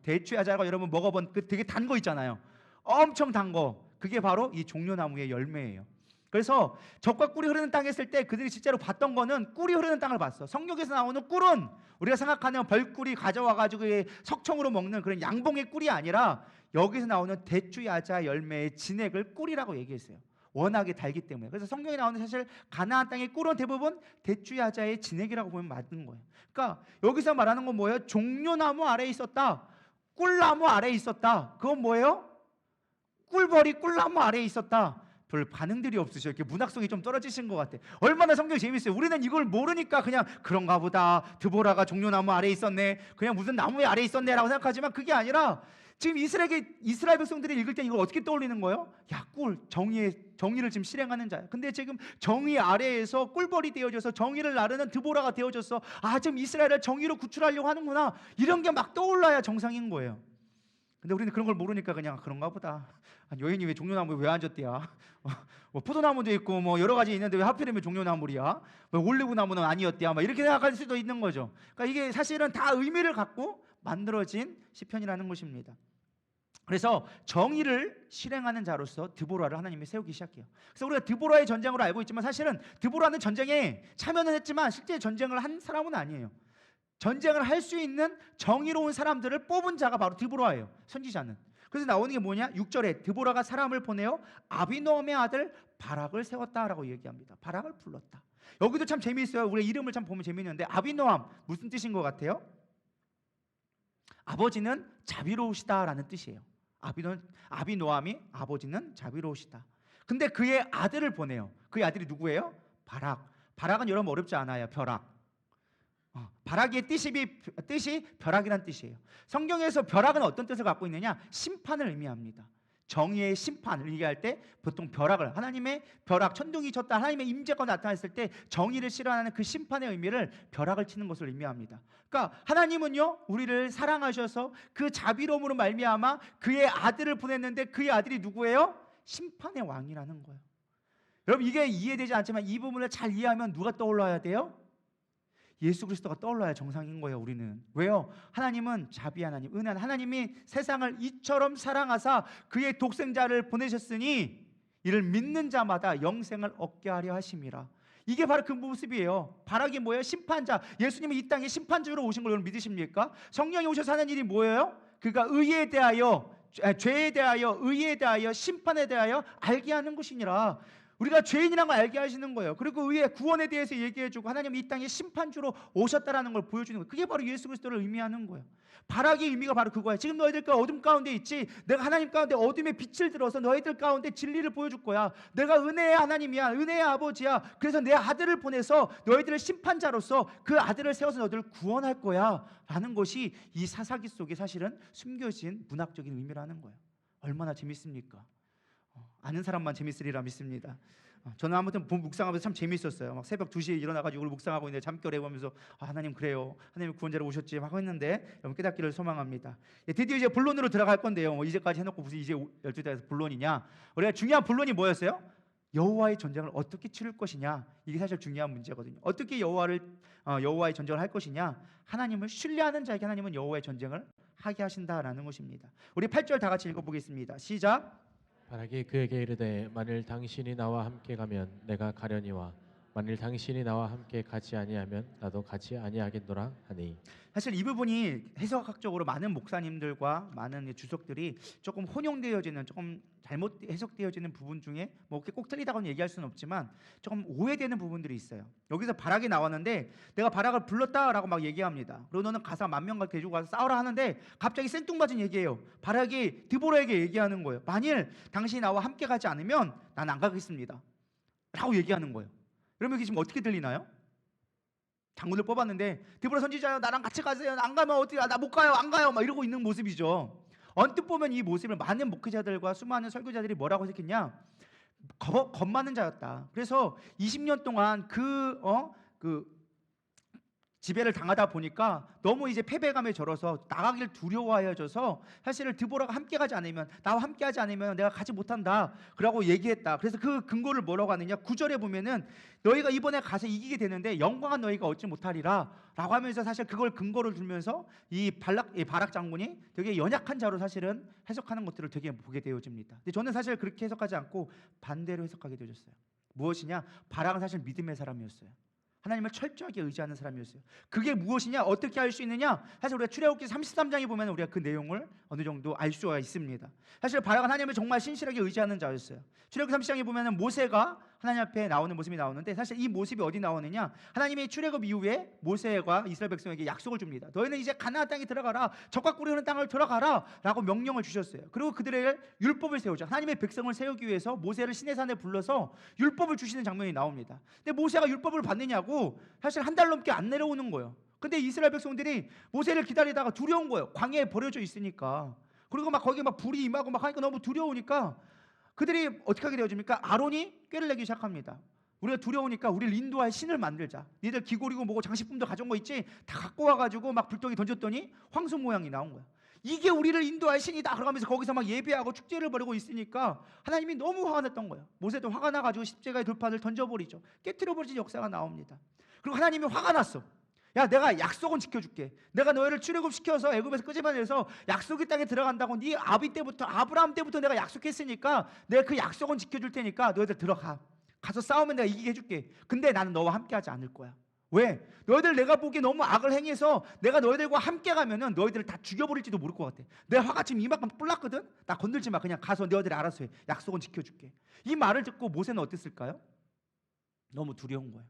대추야자라고 여러분 먹어본 그 되게 단 거 있잖아요. 엄청 단 거. 그게 바로 이 종려나무의 열매예요. 그래서 젖과 꿀이 흐르는 땅에 있을 때 그들이 실제로 봤던 거는 꿀이 흐르는 땅을 봤어. 성경에서 나오는 꿀은 우리가 생각하는 벌꿀이 가져와가지고 석청으로 먹는 그런 양봉의 꿀이 아니라 여기서 나오는 대추야자 열매의 진액을 꿀이라고 얘기했어요. 워낙에 달기 때문에. 그래서 성경에 나오는 사실 가나안 땅의 꿀은 대부분 대추야자의 진액이라고 보면 맞는 거예요. 그러니까 여기서 말하는 건 뭐예요? 종려나무 아래에 있었다. 꿀나무 아래에 있었다. 그건 뭐예요? 꿀벌이 꿀나무 아래에 있었다. 별 반응들이 없으셔. 이렇게 문학성이 좀 떨어지신 것 같아. 얼마나 성경이 재밌어요. 우리는 이걸 모르니까 그냥 그런가 보다. 드보라가 종려나무 아래에 있었네. 그냥 무슨 나무의 아래에 있었네라고 생각하지만 그게 아니라 지금 이스라엘 백성들이 읽을 때 이걸 어떻게 떠올리는 거예요? 야, 꿀, 정의를 지금 실행하는 자야. 근데 지금 정의 아래에서 꿀벌이 되어져서 정의를 나르는 드보라가 되어져서 지금 이스라엘을 정의로 구출하려고 하는구나. 이런 게 막 떠올라야 정상인 거예요. 근데 우리는 그런 걸 모르니까 그냥 그런가 보다. 여인이 왜 종려나무에 왜 앉았대야? 뭐 포도나무도 있고 뭐 여러 가지 있는데 왜 하필이면 종려나무야? 뭐 올리브나무는 아니었대야? 막 이렇게 생각할 수도 있는 거죠. 그러니까 이게 사실은 다 의미를 갖고 만들어진 시편이라는 것입니다. 그래서 정의를 실행하는 자로서 드보라를 하나님이 세우기 시작해요. 그래서 우리가 드보라의 전쟁으로 알고 있지만 사실은 드보라는 전쟁에 참여는 했지만 실제 전쟁을 한 사람은 아니에요. 전쟁을 할 수 있는 정의로운 사람들을 뽑은 자가 바로 드보라예요. 선지자는. 그래서 나오는 게 뭐냐? 6절에 드보라가 사람을 보내어 아비노함의 아들 바락을 세웠다라고 얘기합니다. 바락을 불렀다. 여기도 참 재미있어요. 우리 이름을 참 보면 재미있는데 아비노함 무슨 뜻인 것 같아요? 아버지는 자비로우시다라는 뜻이에요. 아비노함이 아버지는 자비로우시다. 근데 그의 아들을 보내요. 그의 아들이 누구예요? 바락. 바락은 여러분 어렵지 않아요. 벼락. 벼락의 뜻이 벼락이란 뜻이에요. 성경에서 벼락은 어떤 뜻을 갖고 있느냐? 심판을 의미합니다. 정의의 심판을 얘기할 때 보통 벼락을 하나님의 벼락, 천둥이 쳤다 하나님의 임재가 나타났을 때 정의를 실현하는 그 심판의 의미를 벼락을 치는 것을 의미합니다. 그러니까 하나님은요 우리를 사랑하셔서 그 자비로움으로 말미암아 그의 아들을 보냈는데 그의 아들이 누구예요? 심판의 왕이라는 거예요. 여러분 이게 이해되지 않지만 이 부분을 잘 이해하면 누가 떠올라야 돼요? 예수 그리스도가 떠올라야 정상인 거예요. 우리는 왜요? 하나님은 자비한 하나님, 은혜한 하나님이 세상을 이처럼 사랑하사 그의 독생자를 보내셨으니 이를 믿는 자마다 영생을 얻게 하려 하심이라. 이게 바로 그 모습이에요. 바락이 뭐예요? 심판자. 예수님이 이 땅에 심판주로 오신 걸 여러분 믿으십니까? 성령이 오셔서 하는 일이 뭐예요? 그가 의에 대하여, 죄에 대하여, 의에 대하여, 심판에 대하여 알게 하는 것이니라. 우리가 죄인이라는 걸 알게 하시는 거예요. 그리고 의의 구원에 대해서 얘기해주고 하나님 이 땅에 심판주로 오셨다라는 걸 보여주는 거예요. 그게 바로 예수 그리스도를 의미하는 거예요. 바락의 의미가 바로 그거예요. 지금 너희들과 어둠 가운데 있지. 내가 하나님 가운데 어둠의 빛을 들어서 너희들 가운데 진리를 보여줄 거야. 내가 은혜의 하나님이야. 은혜의 아버지야. 그래서 내 아들을 보내서 너희들을 심판자로서 그 아들을 세워서 너희들을 구원할 거야 라는 것이 이 사사기 속에 사실은 숨겨진 문학적인 의미라는 거예요. 얼마나 재밌습니까? 아는 사람만 재밌으리라 믿습니다. 저는 아무튼 묵상하면서 참 재밌었어요. 막 새벽 2시에 일어나가지고 묵상하고 있는데 잠결에 보면서 하나님 그래요. 하나님 구원자로 오셨지 막 했는데 여러분 깨닫기를 소망합니다. 드디어 이제 본론으로 들어갈 건데요. 이제까지 해놓고 무슨 이제 12대에서 본론이냐. 우리가 중요한 본론이 뭐였어요? 여호와의 전쟁을 어떻게 치를 것이냐. 이게 사실 중요한 문제거든요. 어떻게 여호와의 전쟁을 할 것이냐. 하나님을 신뢰하는 자에게 하나님은 여호와의 전쟁을 하게 하신다라는 것입니다. 우리 8절 다 같이 읽어보겠습니다. 시작. 바락이 그에게 이르되 만일 당신이 나와 함께 가면 내가 가려니와 만일 당신이 나와 함께 가지 아니하면 나도 가지 아니하겠노라 하니. 사실 이 부분이 해석학적으로 많은 목사님들과 많은 주석들이 조금 혼용되어지는, 조금 잘못 해석되어지는 부분 중에 뭐 꼭 틀리다고는 얘기할 수는 없지만 조금 오해되는 부분들이 있어요. 여기서 바락이 나왔는데 내가 바락을 불렀다라고 막 얘기합니다. 그리고 너는 가서 10,000명과 데리고 가서 싸우라 하는데 갑자기 생뚱맞은 얘기예요. 바락이 드보라에게 얘기하는 거예요. 만일 당신이 나와 함께 가지 않으면 난 안 가겠습니다 라고 얘기하는 거예요. 여러분 이게 지금 어떻게 들리나요? 장군을 뽑았는데 드보라 선지자요 나랑 같이 가세요. 안 가면 어떻게 나 못 가요. 안 가요. 막 이러고 있는 모습이죠. 언뜻 보면 이 모습을 많은 목회자들과 수많은 설교자들이 뭐라고 했겠냐? 겁 많은 자였다. 그래서 20년 동안 그 지배를 당하다 보니까 너무 이제 패배감에 절어서 나가기를 두려워하여져서 사실은 드보라가 함께 가지 않으면, 나와 함께 하지 않으면 내가 가지 못한다 라고 얘기했다. 그래서 그 근거를 뭐라고 하느냐, 9절에 보면은 너희가 이번에 가서 이기게 되는데 영광은 너희가 얻지 못하리라 라고 하면서 사실 그걸 근거를 들면서 이 바락 장군이 되게 연약한 자로 사실은 해석하는 것들을 되게 보게 되어집니다. 근데 저는 사실 그렇게 해석하지 않고 반대로 해석하게 되어졌어요. 무엇이냐? 바락은 사실 믿음의 사람이었어요. 하나님을 철저하게 의지하는 사람이었어요. 그게 무엇이냐? 어떻게 알 수 있느냐? 사실 우리가 출애굽기 33장에 보면 우리가 그 내용을 어느 정도 알 수가 있습니다. 사실 바라가 하나님을 정말 신실하게 의지하는 자였어요. 출애굽기 30장에 보면 모세가 하나님 앞에 나오는 모습이 나오는데, 사실 이 모습이 어디 나오느냐? 하나님이 출애굽 이후에 모세와 이스라엘 백성에게 약속을 줍니다. 너희는 이제 가나안 땅에 들어가라, 적과 꿀이 흐르는 땅을 들어가라 라고 명령을 주셨어요. 그리고 그들의 율법을 세우자, 하나님의 백성을 세우기 위해서 모세를 시내산에 불러서 율법을 주시는 장면이 나옵니다. 근데 모세가 율법을 받느냐고 사실 한 달 넘게 안 내려오는 거예요. 근데 이스라엘 백성들이 모세를 기다리다가 두려운 거예요. 광야에 버려져 있으니까. 그리고 막 거기에 막 불이 임하고 막 하니까 너무 두려우니까 그들이 어떻게 하게 되어집니까? 아론이 꾀를 내기 시작합니다. 우리가 두려우니까 우리를 인도할 신을 만들자. 니들 귀고리고 뭐고 장식품도 가져온 거 있지? 다 갖고 와가지고 막 불덩이 던졌더니 황소 모양이 나온 거야. 이게 우리를 인도할 신이다 그러면서 거기서 막 예배하고 축제를 벌이고 있으니까 하나님이 너무 화가 났던 거예요. 모세도 화가 나가지고 십자가의 돌판을 던져버리죠. 깨트려버리는 역사가 나옵니다. 그리고 하나님이 화가 났어. 야, 내가 약속은 지켜줄게. 내가 너희를 출애굽시켜서 애굽에서 끄집어내서 약속의 땅에 들어간다고 네 아브라함 때부터 내가 약속했으니까 내가 그 약속은 지켜줄 테니까 너희들 들어가. 가서 싸우면 내가 이기게 해줄게. 근데 나는 너와 함께하지 않을 거야. 왜? 너희들 내가 보기에 너무 악을 행해서 내가 너희들과 함께 가면은 너희들을 다 죽여버릴지도 모를 것 같아. 내 화가 지금 이만큼 뿔났거든. 나 건들지 마. 그냥 가서 너희들이 알아서 해. 약속은 지켜줄게. 이 말을 듣고 모세는 어땠을까요? 너무 두려운 거예요.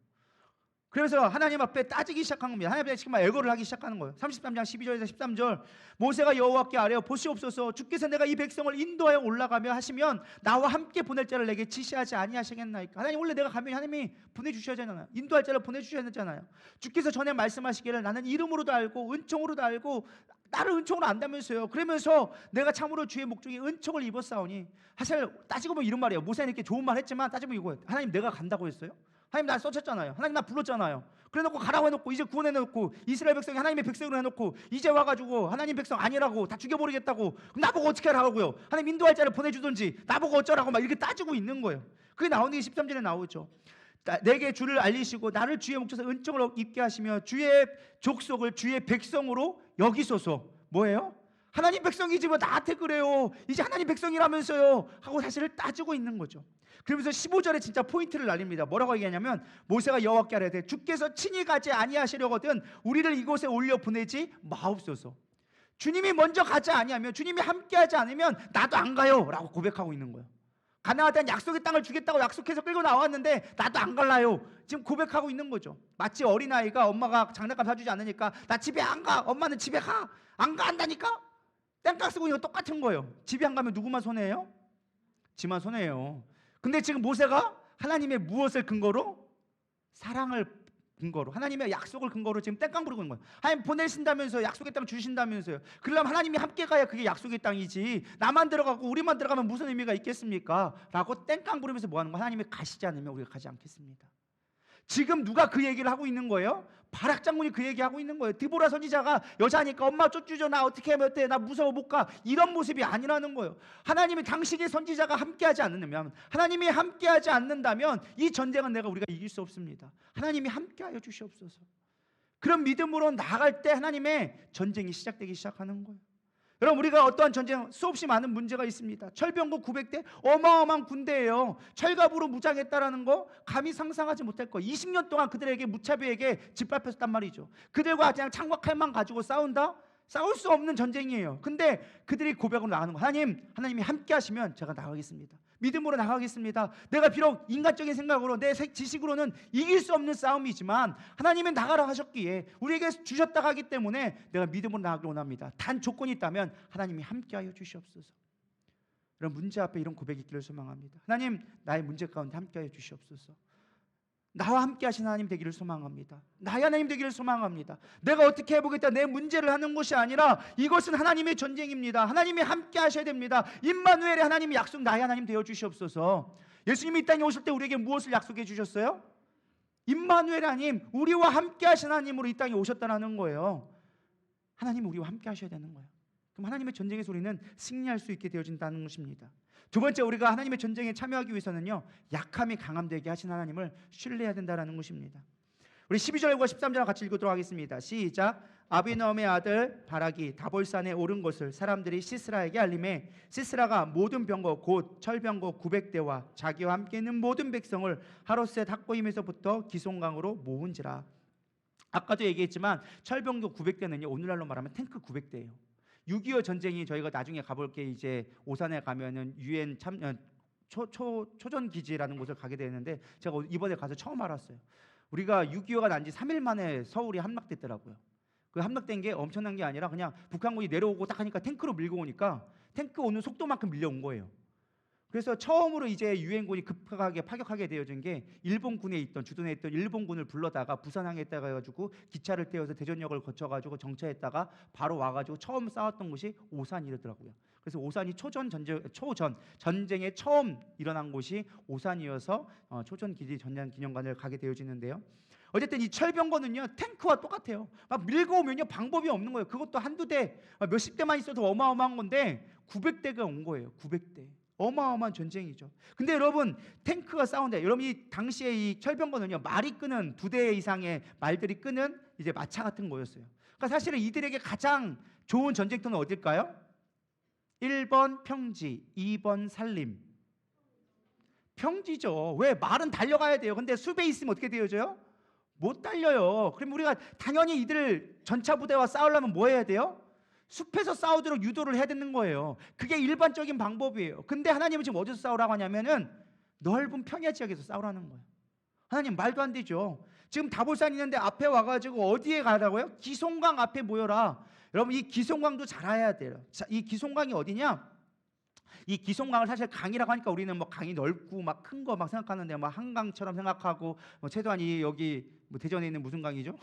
그래서 하나님 앞에 따지기 시작한 겁니다. 하나님 앞에 정말 애거를 하기 시작하는 거예요. 33장 12절에서 13절, 모세가 여호와께 아뢰어 보시옵소서, 주께서 내가 이 백성을 인도하여 올라가며 하시면 나와 함께 보낼 자를 내게 지시하지 아니하시겠나이까. 하나님, 원래 내가 가면 하나님이 보내주셔야 되잖아요. 인도할 자를 보내주셔야 되잖아요. 주께서 전에 말씀하시기를 나는 이름으로도 알고 은총으로도 알고 나를 은총으로 안다면서요. 그러면서 내가 참으로 주의 목적에 은총을 입었사오니. 사실 따지고 보면 이런 말이에요. 모세는 이렇게 좋은 말 했지만 따지고 보면 이거예요. 하나님, 내가 간다고 했어요? 하나님 나 써쳤잖아요. 하나님 나 불렀잖아요. 그래놓고 가라고 해놓고 이제 구원해놓고 이스라엘 백성이 하나님의 백성으로 해놓고 이제 와가지고 하나님 백성 아니라고 다 죽여버리겠다고. 그럼 나보고 어떻게 하라고요? 하나님 인도할 자를 보내주든지 나보고 어쩌라고 막 이렇게 따지고 있는 거예요. 그게 나오는 게 13절에 나오죠. 내게 주를 알리시고 나를 주의 목젖에서 은총을 입게 하시며 주의 족속을 주의 백성으로 여기소서. 뭐예요? 하나님 백성이지 뭐 나한테 그래요. 이제 하나님 백성이라면서요 하고 사실을 따지고 있는 거죠. 그러면서 15절에 진짜 포인트를 날립니다. 뭐라고 얘기하냐면 모세가 여호와께 아뢰되 주께서 친히 가지 아니하시려거든 우리를 이곳에 올려 보내지 마옵소서. 주님이 먼저 가지 아니하면, 주님이 함께하지 않으면 나도 안 가요 라고 고백하고 있는 거예요. 가나안 땅 약속의 땅을 주겠다고 약속해서 끌고 나왔는데 나도 안 갈라요. 지금 고백하고 있는 거죠. 마치 어린아이가 엄마가 장난감 사주지 않으니까 나 집에 안 가. 엄마는 집에 가. 안 간다니까. 땡깡 쓰고 있는 거 똑같은 거예요. 집에 안 가면 누구만 손해예요? 지만 손해예요. 근데 지금 모세가 하나님의 무엇을 근거로? 사랑을 근거로, 하나님의 약속을 근거로 지금 땡깡 부리고 있는 거예요. 하나님 보내신다면서요. 약속의 땅 주신다면서요. 그러려면 하나님이 함께 가야 그게 약속의 땅이지 나만 들어가고 우리만 들어가면 무슨 의미가 있겠습니까? 라고 땡깡 부리면서 뭐 하는 거예요? 하나님이 가시지 않으면 우리가 가지 않겠습니다. 지금 누가 그 얘기를 하고 있는 거예요? 바락 장군이 그 얘기하고 있는 거예요. 디보라 선지자가 여자니까 엄마 쫓주죠. 나 어떻게 하면 어때? 나 무서워 못 가. 이런 모습이 아니라는 거예요. 하나님이 당신의 선지자가 함께하지 않는다면, 하나님이 함께하지 않는다면 이 전쟁은 우리가 이길 수 없습니다. 하나님이 함께하여 주시옵소서. 그런 믿음으로 나아갈 때 하나님의 전쟁이 시작되기 시작하는 거예요. 여러분, 우리가 어떠한 전쟁, 수없이 많은 문제가 있습니다. 철병거 900대 어마어마한 군대예요. 철갑으로 무장했다라는 거 감히 상상하지 못할 거예요. 20년 동안 그들에게 무차별하게 짓밟혔단 말이죠. 그들과 그냥 창과 칼만 가지고 싸운다? 싸울 수 없는 전쟁이에요. 근데 그들이 고백으로 나가는 거, 하나님이 함께 하시면 제가 나가겠습니다. 믿음으로 나가겠습니다. 내가 비록 인간적인 생각으로 내 지식으로는 이길 수 없는 싸움이지만 하나님은 나가라 하셨기에 우리에게 주셨다 하기 때문에 내가 믿음으로 나가길 원합니다. 단 조건이 있다면 하나님이 함께하여 주시옵소서. 이런 문제 앞에 이런 고백이 있기를 소망합니다. 하나님, 나의 문제 가운데 함께하여 주시옵소서. 나와 함께 하신 하나님 되기를 소망합니다. 나의 하나님 되기를 소망합니다. 내가 어떻게 해보겠다 내 문제를 하는 것이 아니라 이것은 하나님의 전쟁입니다. 하나님이 함께 하셔야 됩니다. 임마누엘의 하나님이 약속, 나의 하나님 되어 주시옵소서. 예수님이 이 땅에 오실 때 우리에게 무엇을 약속해 주셨어요? 임마누엘 하나님, 우리와 함께 하신 하나님으로 이 땅에 오셨다는 거예요. 하나님 우리와 함께 하셔야 되는 거예요. 그럼 하나님의 전쟁에서 우리는 승리할 수 있게 되어진다는 것입니다. 두 번째, 우리가 하나님의 전쟁에 참여하기 위해서는요, 약함이 강함되게 하신 하나님을 신뢰해야 된다는 것입니다. 우리 12절과 13절 같이 읽도록 하겠습니다. 시작. 아비노함의 아들 바락이 다볼산에 오른 것을 사람들이 시스라에게 알림해 시스라가 모든 병거 곧 철병거 900대와 자기와 함께 있는 모든 백성을 하롯셋 학고임에서부터 기송강으로 모은지라. 아까도 얘기했지만 철병거 900대는요 오늘날로 말하면 탱크 900대예요. 6.25 전쟁이 저희가 나중에 가볼 게 이제 오산에 가면은 유엔 초전 기지라는 곳을 가게 되는데 제가 이번에 가서 처음 알았어요. 우리가 6.25가 난 지 3일 만에 서울이 함락됐더라고요. 그 함락된 게 엄청난 게 아니라 그냥 북한군이 내려오고 딱 하니까 탱크로 밀고 오니까 탱크 오는 속도만큼 밀려온 거예요. 그래서 처음으로 이제 유엔군이 급하게 파격하게 되어진 게 일본군에 있던 주둔해 있던 일본군을 불러다가 부산항에다가 해가지고 기차를 태워서 대전역을 거쳐가지고 정차했다가 바로 와가지고 처음 싸웠던 곳이 오산이더라고요. 그래서 오산이 초전 전쟁에 처음 일어난 곳이 오산이어서 초전 기지 전쟁 기념관을 가게 되어지는데요. 어쨌든 이 철병거는요 탱크와 똑같아요. 막 밀고 오면요 방법이 없는 거예요. 그것도 한두 대, 몇십 대만 있어도 어마어마한 건데 900대가 온 거예요. 900대. 어마어마한 전쟁이죠. 근데 여러분 탱크가 싸운다. 여러분 이 당시에 이 철병거는요 말이 끄는 2대 이상의 말들이 끄는 이제 마차 같은 거였어요. 그러니까 사실은 이들에게 가장 좋은 전쟁터는 어딜까요? 1번 평지, 2번 산림. 평지죠. 왜? 말은 달려가야 돼요. 근데 숲에 있으면 어떻게 되어져요? 못 달려요. 그럼 우리가 당연히 이들 전차 부대와 싸우려면 뭐 해야 돼요? 숲에서 싸우도록 유도를 해야 되는 거예요. 그게 일반적인 방법이에요. 근데 하나님은 지금 어디서 싸우라고 하냐면은 넓은 평야 지역에서 싸우라는 거예요. 하나님 말도 안 되죠. 지금 다볼산 있는데 앞에 와가지고 어디에 가라고요? 기송강 앞에 모여라. 여러분 이 기송강도 잘 알아야 돼요. 자, 이 기송강이 어디냐? 이 기송강을 사실 강이라고 하니까 우리는 뭐 강이 넓고 막 큰 거 막 생각하는데 뭐 한강처럼 생각하고 뭐 최소한 이 여기 뭐 대전에 있는 무슨 강이죠?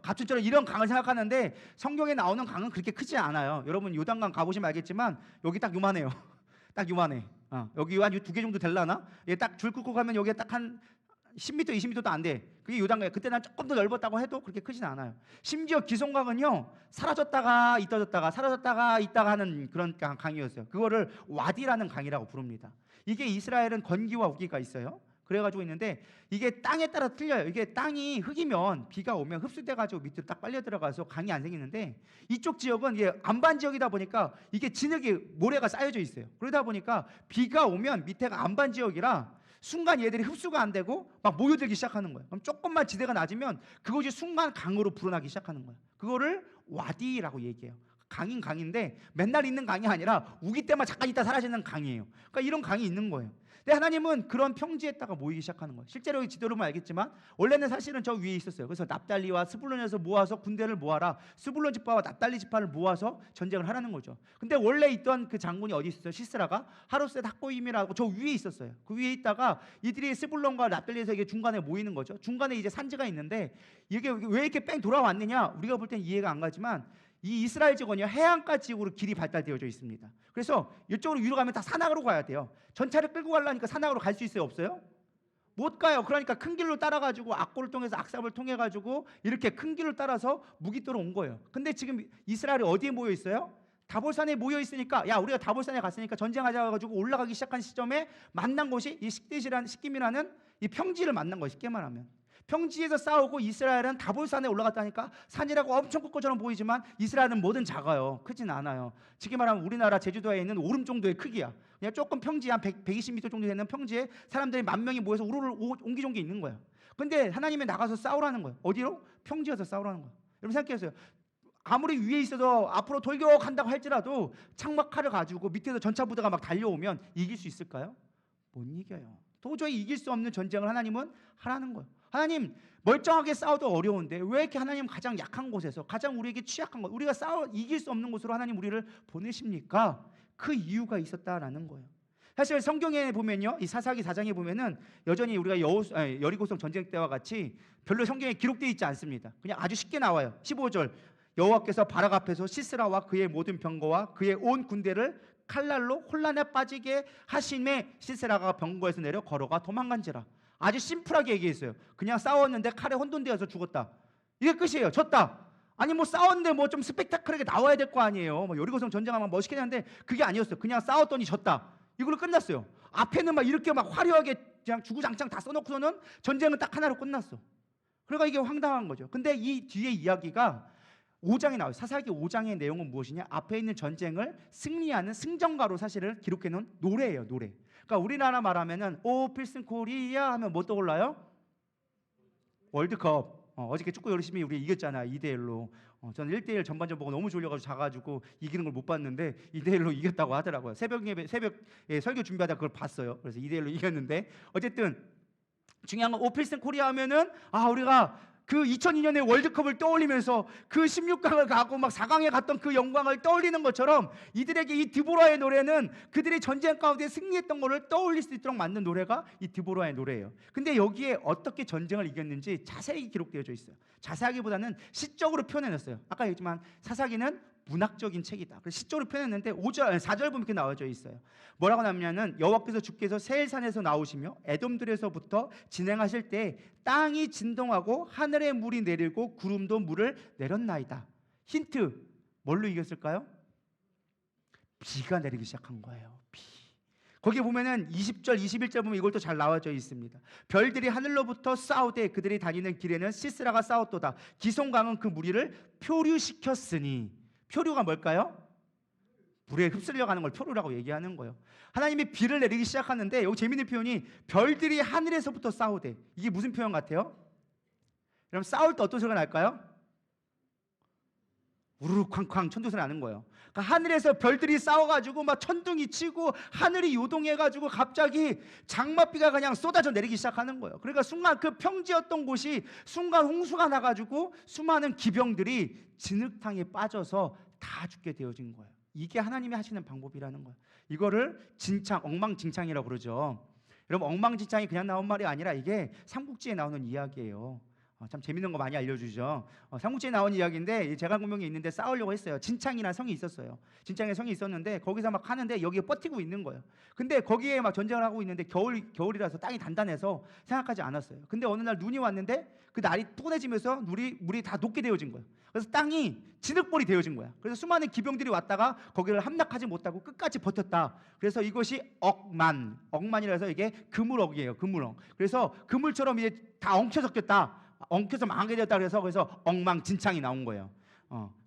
갑천처럼 이런 강을 생각하는데 성경에 나오는 강은 그렇게 크지 않아요. 여러분 요단강 가보시면 알겠지만 여기 딱 요만해요. 딱 요만해. 여기 한 2개 정도 될라나? 딱 줄 긋고 가면 여기에 딱 한 10m, 20m도 안 돼. 그게 요단강이에요. 그때는 조금 더 넓었다고 해도 그렇게 크진 않아요. 심지어 기송강은요 사라졌다가 있다졌다가 사라졌다가 있다가 하는 그런 강이었어요. 그거를 와디라는 강이라고 부릅니다. 이게 이스라엘은 건기와 우기가 있어요. 그래가지고 있는데 이게 땅에 따라 틀려요. 이게 땅이 흙이면 비가 오면 흡수돼가지고 밑으로 딱 빨려 들어가서 강이 안 생기는데 이쪽 지역은 이게 안반 지역이다 보니까 이게 진흙이 모래가 쌓여져 있어요. 그러다 보니까 비가 오면 밑에가 안반 지역이라 순간 얘들이 흡수가 안 되고 막 모여들기 시작하는 거예요. 그럼 조금만 지대가 낮으면 그것이 순간 강으로 불어나기 시작하는 거예요. 그거를 와디라고 얘기해요. 강인 강인데 맨날 있는 강이 아니라 우기 때만 잠깐 있다 사라지는 강이에요. 그러니까 이런 강이 있는 거예요. 근데 하나님은 그런 평지에다가 모이기 시작하는 거예요. 실제로 이 지도를 보면 알겠지만 원래는 사실은 저 위에 있었어요. 그래서 납달리와 스불론에서 모아서 군대를 모아라. 스불론 지파와 납달리 지파를 모아서 전쟁을 하라는 거죠. 근데 원래 있던 그 장군이 어디 있었어요? 시스라가 하롯셋 학고임이라고 저 위에 있었어요. 그 위에 있다가 이들이 스불론과 납달리에서 이게 중간에 모이는 거죠. 중간에 이제 산지가 있는데 이게 왜 이렇게 뺑 돌아왔느냐? 우리가 볼 땐 이해가 안 가지만 이 이스라엘 지역은요 해안가 지역으로 길이 발달되어져 있습니다. 그래서 이쪽으로 위로 가면 다 산악으로 가야 돼요. 전차를 끌고 가려니까 산악으로 갈 수 있어요? 없어요? 못 가요. 그러니까 큰 길로 따라가지고 악고를 통해서 악삽을 통해가지고 이렇게 큰 길을 따라서 무기토로 온 거예요. 근데 지금 이스라엘이 어디에 모여 있어요? 다볼산에 모여 있으니까 야 우리가 다볼산에 갔으니까 전쟁하자 가지고 올라가기 시작한 시점에 만난 곳이 이 식김이라는 이 평지를 만난 거예요. 쉽게 말하면 평지에서 싸우고 이스라엘은 다볼산에 올라갔다니까 산이라고 엄청 큰 것처럼 보이지만 이스라엘은 뭐든 작아요. 크진 않아요. 쉽게 말하면 우리나라 제주도에 있는 오름 정도의 크기야. 그냥 조금 평지 한 120m 정도 되는 평지에 사람들이 10,000명이 모여서 우르르 옹기종기 있는 거예요. 근데 하나님이 나가서 싸우라는 거예요. 어디로? 평지에서 싸우라는 거예요. 여러분 생각해보세요. 아무리 위에 있어서 앞으로 돌격한다고 할지라도 창막칼을 가지고 밑에서 전차 부대가 막 달려오면 이길 수 있을까요? 못 이겨요. 도저히 이길 수 없는 전쟁을 하나님은 하라는 거예요. 하나님 멀쩡하게 싸워도 어려운데 왜 이렇게 하나님 가장 약한 곳에서 가장 우리에게 취약한 곳 우리가 싸워 이길 수 없는 곳으로 하나님 우리를 보내십니까? 그 이유가 있었다라는 거예요. 사실 성경에 보면요 이 사사기 4장에 보면은 여전히 우리가 여리고성 전쟁 때와 같이 별로 성경에 기록되어 있지 않습니다. 그냥 아주 쉽게 나와요. 15절 여호와께서 바락 앞에서 시스라와 그의 모든 병거와 그의 온 군대를 칼날로 혼란에 빠지게 하심에 시스라가 병거에서 내려 걸어가 도망간지라. 아주 심플하게 얘기했어요. 그냥 싸웠는데 칼에 혼돈되어서 죽었다. 이게 끝이에요. 졌다. 아니 뭐 싸웠는데 뭐 좀 스펙타클하게 나와야 될 거 아니에요. 뭐 여리고성 전쟁하면 멋있게 했는데 그게 아니었어요. 그냥 싸웠더니 졌다. 이걸로 끝났어요. 앞에는 막 이렇게 막 화려하게 그냥 주구장창 다 써놓고서는 전쟁은 딱 하나로 끝났어. 그러니까 이게 황당한 거죠. 근데 이 뒤에 이야기가 5장에 나와요. 사사기 5장의 내용은 무엇이냐? 앞에 있는 전쟁을 승리하는 승전가로 사실을 기록해 놓은 노래예요. 노래. 그러니까 우리나라 말하면은 오 필승 코리아 하면 뭐 떠올라요? 월드컵. 어저께 축구 열심히 우리 이겼잖아. 2대1로. 저는 1대1 전반전 보고 너무 졸려가지고 자가지고 이기는 걸 못 봤는데 2대1로 이겼다고 하더라고요. 새벽에 설교 준비하다 그걸 봤어요. 그래서 2대1로 이겼는데 어쨌든 중요한 건 오필슨 코리아 하면은 우리가 그 2002년에 월드컵을 떠올리면서 그 16강을 가고 막 4강에 갔던 그 영광을 떠올리는 것처럼 이들에게 이 드보라의 노래는 그들이 전쟁 가운데 승리했던 것을 떠올릴 수 있도록 만든 노래가 이 드보라의 노래예요. 근데 여기에 어떻게 전쟁을 이겼는지 자세히 기록되어져 있어요. 자세하기보다는 시적으로 표현해놨어요. 아까 얘기했지만 사사기는 문학적인 책이다. 그래서 시적으로 표현했는데 4절 보면 이렇게 나와져 있어요. 뭐라고 나오냐면 여호와께서 주께서 세일산에서 나오시며 에돔들에서부터 진행하실 때 땅이 진동하고 하늘에 물이 내리고 구름도 물을 내렸나이다. 힌트, 뭘로 이겼을까요? 비가 내리기 시작한 거예요. 비. 거기 보면은 20절, 21절 보면 이걸 또 잘 나와져 있습니다. 별들이 하늘로부터 싸우되 그들이 다니는 길에는 시스라가 싸웠도다. 기송강은 그 무리를 표류시켰으니. 표류가 뭘까요? 물에 흡수려 가는 걸 표류라고 얘기하는 거예요. 하나님이 비를 내리기 시작하는데 여기 재밌는 표현이 별들이 하늘에서부터 싸우대. 이게 무슨 표현 같아요? 그럼 싸울 때 어떤 소리가 날까요? 우르르 쾅쾅 천둥소리 나는 거예요. 그러니까 하늘에서 별들이 싸워가지고 막 천둥이 치고 하늘이 요동해가지고 갑자기 장맛비가 그냥 쏟아져 내리기 시작하는 거예요. 그러니까 순간 그 평지였던 곳이 순간 홍수가 나가지고 수많은 기병들이 진흙탕에 빠져서 다 죽게 되어진 거예요. 이게 하나님이 하시는 방법이라는 거예요. 이거를 진창, 엉망진창이라고 그러죠. 여러분 엉망진창이 그냥 나온 말이 아니라 이게 삼국지에 나오는 이야기예요. 참 재밌는 거 많이 알려주죠. 삼국지에 나온 이야기인데 제갈공명에 있는데 싸우려고 했어요. 진창이라는 성이 있었어요. 진창의 성이 있었는데 거기서 막 하는데 여기에 버티고 있는 거예요. 근데 거기에 막 전쟁을 하고 있는데 겨울이라서 땅이 단단해서 생각하지 않았어요. 근데 어느 날 눈이 왔는데 그 날이 뚜근해지면서 물이 다 녹게 되어진 거예요. 그래서 땅이 진흙볼이 되어진 거야. 그래서 수많은 기병들이 왔다가 거기를 함락하지 못하고 끝까지 버텼다. 그래서 이것이 억만이라서 이게 그물억이에요. 그물억. 그래서 그물처럼 이제 다 엉켜졌겠다. 엉켜서 망하게 되었다. 그래서 엉망진창이 나온 거예요.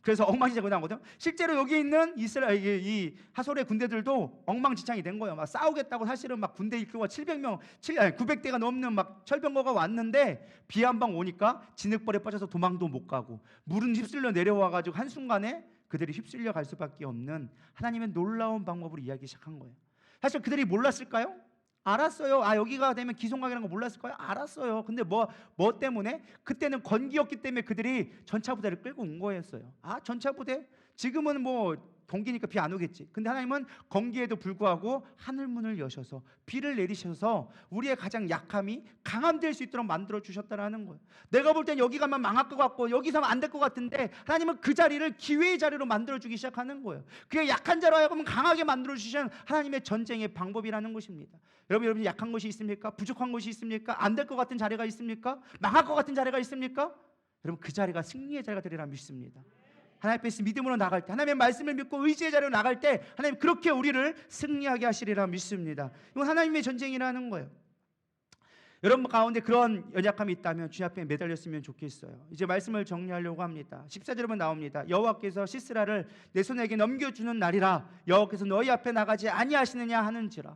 그래서 엉망진창이 나온 거죠. 실제로 여기 있는 이스라엘 이 하솔의 군대들도 엉망진창이 된 거예요. 막 싸우겠다고 사실은 막 군대 일교가 900대가 넘는 막 철병거가 왔는데 비 한 방 오니까 진흙벌에 빠져서 도망도 못 가고 물은 휩쓸려 내려와 가지고 한 순간에 그들이 휩쓸려 갈 수밖에 없는 하나님의 놀라운 방법으로 이야기 시작한 거예요. 사실 그들이 몰랐을까요? 알았어요. 여기가 되면 기송강이라는 거 몰랐을까요? 알았어요. 근데 뭐 때문에? 그때는 건기였기 때문에 그들이 전차부대를 끌고 온 거였어요. 전차부대? 지금은 뭐 동기니까 비 안 오겠지. 근데 하나님은 건기에도 불구하고 하늘문을 여셔서 비를 내리셔서 우리의 가장 약함이 강함될 수 있도록 만들어 주셨다라는 거예요. 내가 볼 땐 여기 가면 망할 것 같고 여기서 하면 안 될 것 같은데 하나님은 그 자리를 기회의 자리로 만들어 주기 시작하는 거예요. 그게 약한 자로 하여금 강하게 만들어 주신 하나님의 전쟁의 방법이라는 것입니다. 여러분 약한 것이 있습니까? 부족한 것이 있습니까? 안 될 것 같은 자리가 있습니까? 망할 것 같은 자리가 있습니까? 여러분 그 자리가 승리의 자리가 되리라 믿습니다. 하나님 앞에 믿음으로 나갈 때, 하나님의 말씀을 믿고 의지의 자리로 나갈 때 하나님 그렇게 우리를 승리하게 하시리라 믿습니다. 이건 하나님의 전쟁이라는 거예요. 여러분 가운데 그런 연약함이 있다면 주님 앞에 매달렸으면 좋겠어요. 이제 말씀을 정리하려고 합니다. 14절에 보면 나옵니다. 여호와께서 시스라를 내 손에게 넘겨주는 날이라. 여호와께서 너희 앞에 나가지 아니하시느냐 하는지라.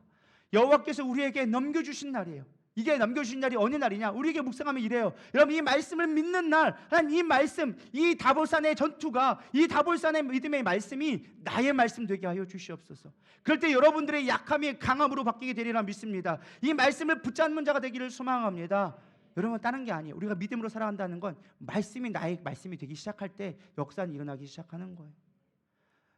여호와께서 우리에게 넘겨주신 날이에요. 이게 넘겨주신 날이 어느 날이냐? 우리에게 묵상하면 이래요. 여러분 이 말씀을 믿는 날, 하나님 이 말씀, 이 다볼산의 전투가, 이 다볼산의 믿음의 말씀이 나의 말씀 되게 하여 주시옵소서. 그럴 때 여러분들의 약함이 강함으로 바뀌게 되리라 믿습니다. 이 말씀을 붙잡는 자가 되기를 소망합니다. 여러분 다른 게 아니에요. 우리가 믿음으로 살아간다는 건 말씀이 나의 말씀이 되기 시작할 때 역사는 일어나기 시작하는 거예요.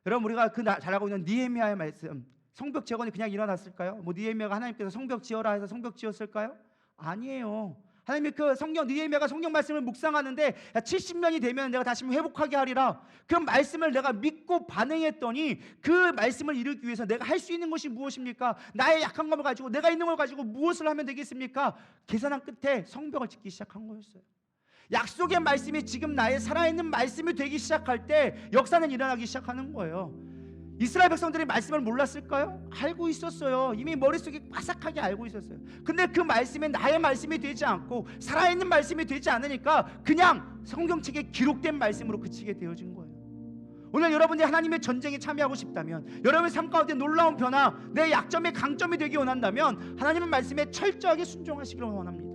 여러분 우리가 잘 알고 있는 느헤미야의 말씀, 성벽 재건이 그냥 일어났을까요? 뭐 느헤미야가 하나님께서 성벽 지어라 해서 성벽 지었을까요? 아니에요. 하나님이 그 느헤미야가 성경 말씀을 묵상하는데 70년이 되면 내가 다시 회복하게 하리라. 그 말씀을 내가 믿고 반응했더니 그 말씀을 이루기 위해서 내가 할 수 있는 것이 무엇입니까? 나의 약한 것을 가지고 내가 있는 걸 가지고 무엇을 하면 되겠습니까? 계산한 끝에 성벽을 짓기 시작한 거였어요. 약속의 말씀이 지금 나의 살아있는 말씀이 되기 시작할 때 역사는 일어나기 시작하는 거예요. 이스라엘 백성들이 말씀을 몰랐을까요? 알고 있었어요. 이미 머릿속에 바삭하게 알고 있었어요. 근데 그 말씀이 나의 말씀이 되지 않고 살아있는 말씀이 되지 않으니까 그냥 성경책에 기록된 말씀으로 그치게 되어진 거예요. 오늘 여러분이 하나님의 전쟁에 참여하고 싶다면, 여러분의 삶 가운데 놀라운 변화, 내 약점의 강점이 되기 원한다면 하나님의 말씀에 철저하게 순종하시기를 원합니다.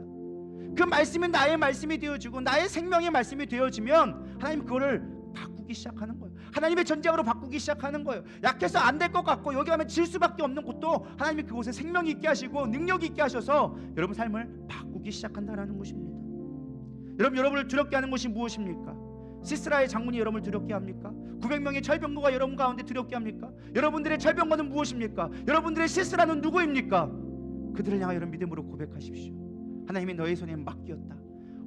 그 말씀이 나의 말씀이 되어지고 나의 생명의 말씀이 되어지면 하나님 그거를 바꾸기 시작하는 거예요. 하나님의 전쟁으로 바꾸기 시작하는 거예요. 약해서 안 될 것 같고 여기 가면 질 수밖에 없는 곳도 하나님이 그곳에 생명이 있게 하시고 능력이 있게 하셔서 여러분 삶을 바꾸기 시작한다는 것입니다. 여러분을 두렵게 하는 것이 무엇입니까? 시스라의 장군이 여러분을 두렵게 합니까? 900명의 철병거가 여러분 가운데 두렵게 합니까? 여러분들의 철병거는 무엇입니까? 여러분들의 시스라는 누구입니까? 그들을 향하여 여러분 믿음으로 고백하십시오. 하나님이 너의 손에 맡겼다.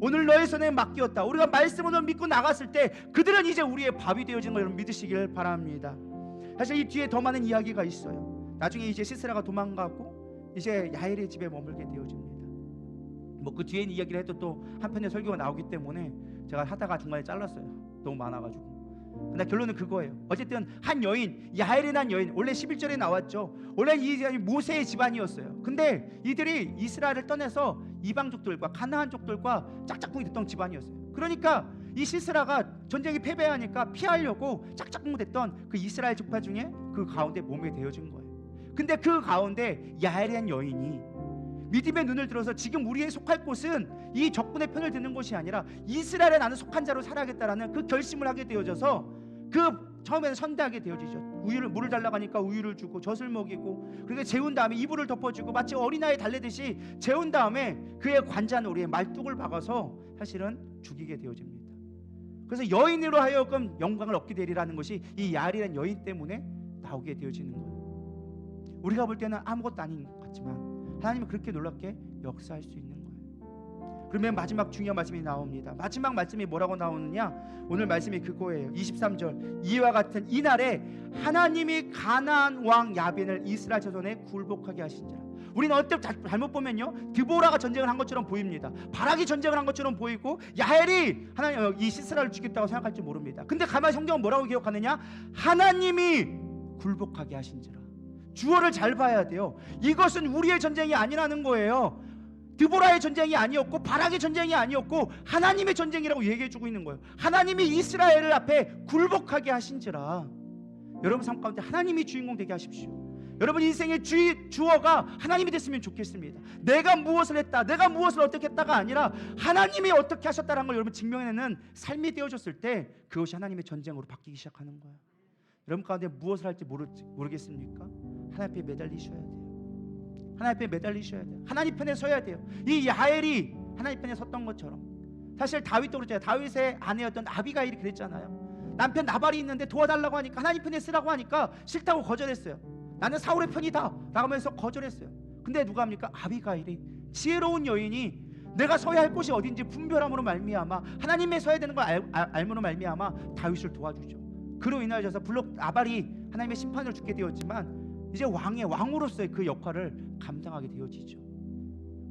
오늘 너의 손에 맡겼다. 우리가 말씀으로 믿고 나갔을 때 그들은 이제 우리의 밥이 되어진 걸 여러분 믿으시길 바랍니다. 사실 이 뒤에 더 많은 이야기가 있어요. 나중에 이제 시스라가 도망가고 이제 야엘의 집에 머물게 되어집니다. 뭐 그 뒤에 이야기를 해도 또 한편의 설교가 나오기 때문에 제가 하다가 중간에 잘랐어요. 너무 많아가지고. 근데 결론은 그거예요. 어쨌든 한 여인, 야엘이라는 여인, 원래 11절에 나왔죠. 원래 이 모세의 집안이었어요. 근데 이들이 이스라엘을 떠나서 이방족들과 가나안족들과 짝짝꿍이 됐던 집안이었어요. 그러니까 이 시스라가 전쟁이 패배하니까 피하려고 짝짝꿍 됐던 그 이스라엘 족파 중에 그 가운데 몸에 되어진 거예요. 근데 그 가운데 야엘이라는 여인이 믿음의 눈을 들어서 지금 우리의 속할 곳은 이 적군의 편을 드는 것이 아니라 이스라엘에 나는 속한 자로 살아야겠다라는 그 결심을 하게 되어져서 그 처음에는 선대하게 되어지죠. 물을 달라고 하니까 우유를 주고 젖을 먹이고, 그리고 재운 다음에 이불을 덮어주고 마치 어린아이 달래듯이 재운 다음에 그의 관자놀이에 말뚝을 박아서 사실은 죽이게 되어집니다. 그래서 여인으로 하여금 영광을 얻게 되리라는 것이 이 야엘이라는 여인 때문에 나오게 되어지는 거예요. 우리가 볼 때는 아무것도 아닌 것 같지만 하나님은 그렇게 놀랍게 역사할 수 있는 거예요. 그러면 마지막 중요한 말씀이 나옵니다. 마지막 말씀이 뭐라고 나오느냐? 오늘 말씀이 그거예요. 23절, 이와 같은 이날에 하나님이 가나안 왕 야빈을 이스라엘 자손에 굴복하게 하신지라. 우리는 어때 잘못 보면요, 드보라가 전쟁을 한 것처럼 보입니다. 바락이 전쟁을 한 것처럼 보이고 야엘이 하나님 이 시스라를 죽였다고 생각할지 모릅니다. 근데 가만히 성경은 뭐라고 기억하느냐? 하나님이 굴복하게 하신지라. 주어를 잘 봐야 돼요. 이것은 우리의 전쟁이 아니라는 거예요. 드보라의 전쟁이 아니었고 바락의 전쟁이 아니었고 하나님의 전쟁이라고 얘기해주고 있는 거예요. 하나님이 이스라엘을 앞에 굴복하게 하신지라. 여러분 삶 가운데 하나님이 주인공 되게 하십시오. 여러분 인생의 주어가 하나님이 됐으면 좋겠습니다. 내가 무엇을 했다, 내가 무엇을 어떻게 했다가 아니라 하나님이 어떻게 하셨다는 걸 여러분 증명해내는 삶이 되어졌을 때 그것이 하나님의 전쟁으로 바뀌기 시작하는 거예요. 여러분 가운데 무엇을 할지 모르겠습니까? 하나님 앞에 매달리셔야 돼요. 하나님 앞에 매달리셔야 돼요. 하나님 편에 서야 돼요. 이 야엘이 하나님 편에 섰던 것처럼. 사실 다윗도 그랬잖아요. 다윗의 아내였던 아비가일이 그랬잖아요. 남편 나발이 있는데 도와달라고 하니까, 하나님 편에 쓰라고 하니까 싫다고 거절했어요. 나는 사울의 편이다 라고 하면서 거절했어요. 근데 누가 합니까? 아비가일이, 지혜로운 여인이 내가 서야 할 곳이 어딘지 분별함으로 말미암아, 하나님의 서야 되는 걸 알므로 말미암아 다윗을 도와주죠. 그로 인하여서 물론 나발이 하나님의 심판으로 죽게 되었지만 이제 왕으로서의 그 역할을 감당하게 되어지죠.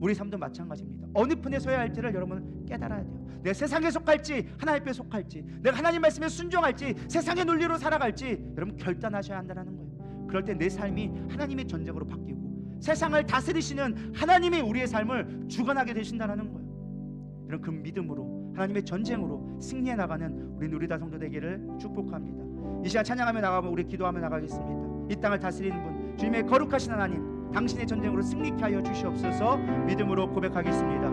우리 삶도 마찬가지입니다. 어느 편에 서야 할지를 여러분은 깨달아야 돼요. 내가 세상에 속할지 하나님께 속할지, 내가 하나님 말씀에 순종할지 세상의 논리로 살아갈지 여러분 결단하셔야 한다는 거예요. 그럴 때 내 삶이 하나님의 전쟁으로 바뀌고 세상을 다스리시는 하나님이 우리의 삶을 주관하게 되신다는 거예요. 이런 그 믿음으로 하나님의 전쟁으로 승리해 나가는 우리 누리다 성도 되기를 축복합니다. 이 시간 찬양하며 나가면 우리 기도하며 나가겠습니다. 이 땅을 다스리는 분, 주님의 거룩하신 하나님, 당신의 전쟁으로 승리케 하여 주시옵소서. 믿음으로 고백하겠습니다.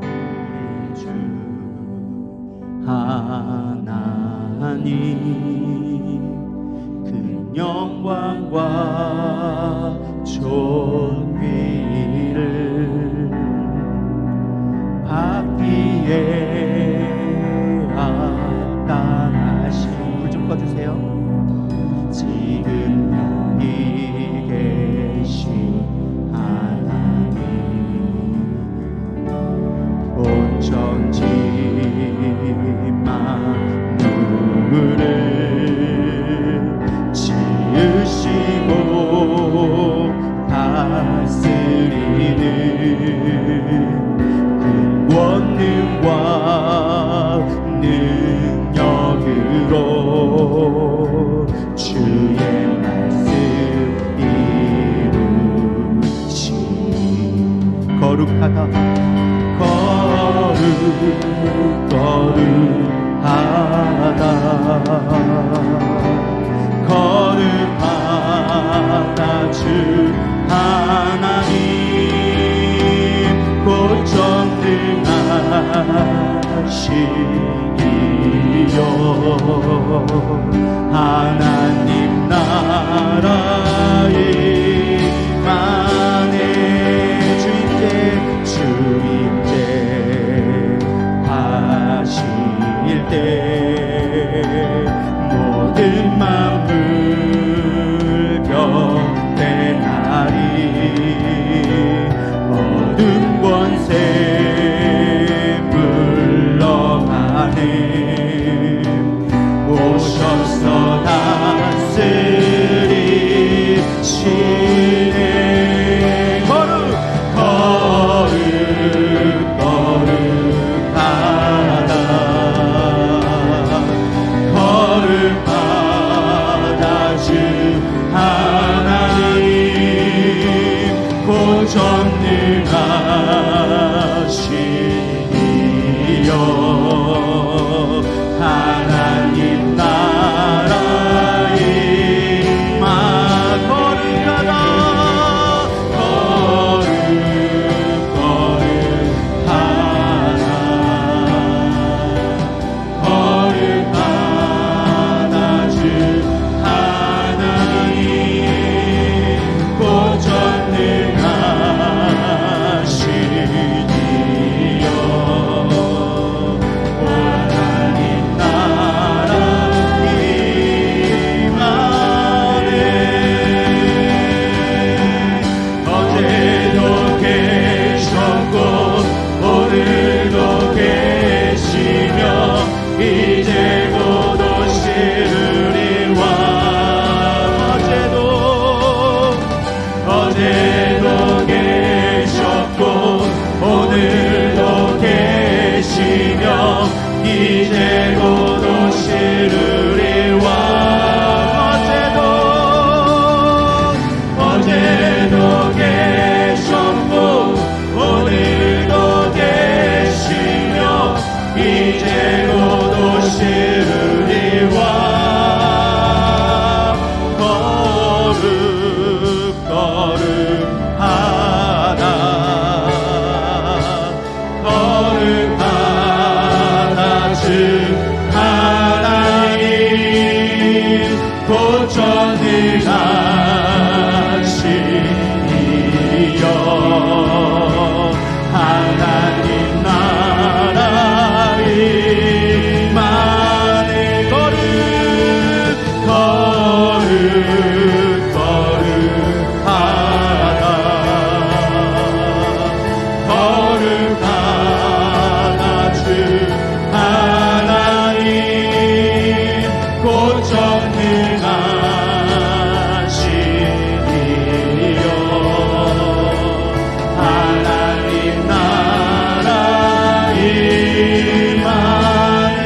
우리 주 하나님, 그 영광과 존귀를 받기에 합당하신, 불 좀 꺼주세요. 지금 여기 계신 하나님, 온 천지 만물을 지으시고 다스리는 그 권능과 거룩거룩하다 거룩하다 주 하나님 곧 전능하시기요 하나님 나라의 만에 주임대 하실 때 모든 만물 변해나리 어둠 권세 물러가네 오셔서 다스리시네 거룩하다 주 하나님 곧 전능하시니요 하나님 나라의 거룩하다 거룩하다 주 하나님 곧 전능하시니요 하나님 나라 임하네 어제도 계셨고 오늘도 계시며 이제 곧 오시리와 어제도 계셨고 오늘도 계시며 이제 곧 오시리와 어제도 계셨고 오늘도 계시며 이제 곧 오시리와 거룩하다 주 하나님 곧 전능하시니요 하나님 나라의 만에 거룩하다 주 하나님 곧 전능하시니요 하나님 나라의 만에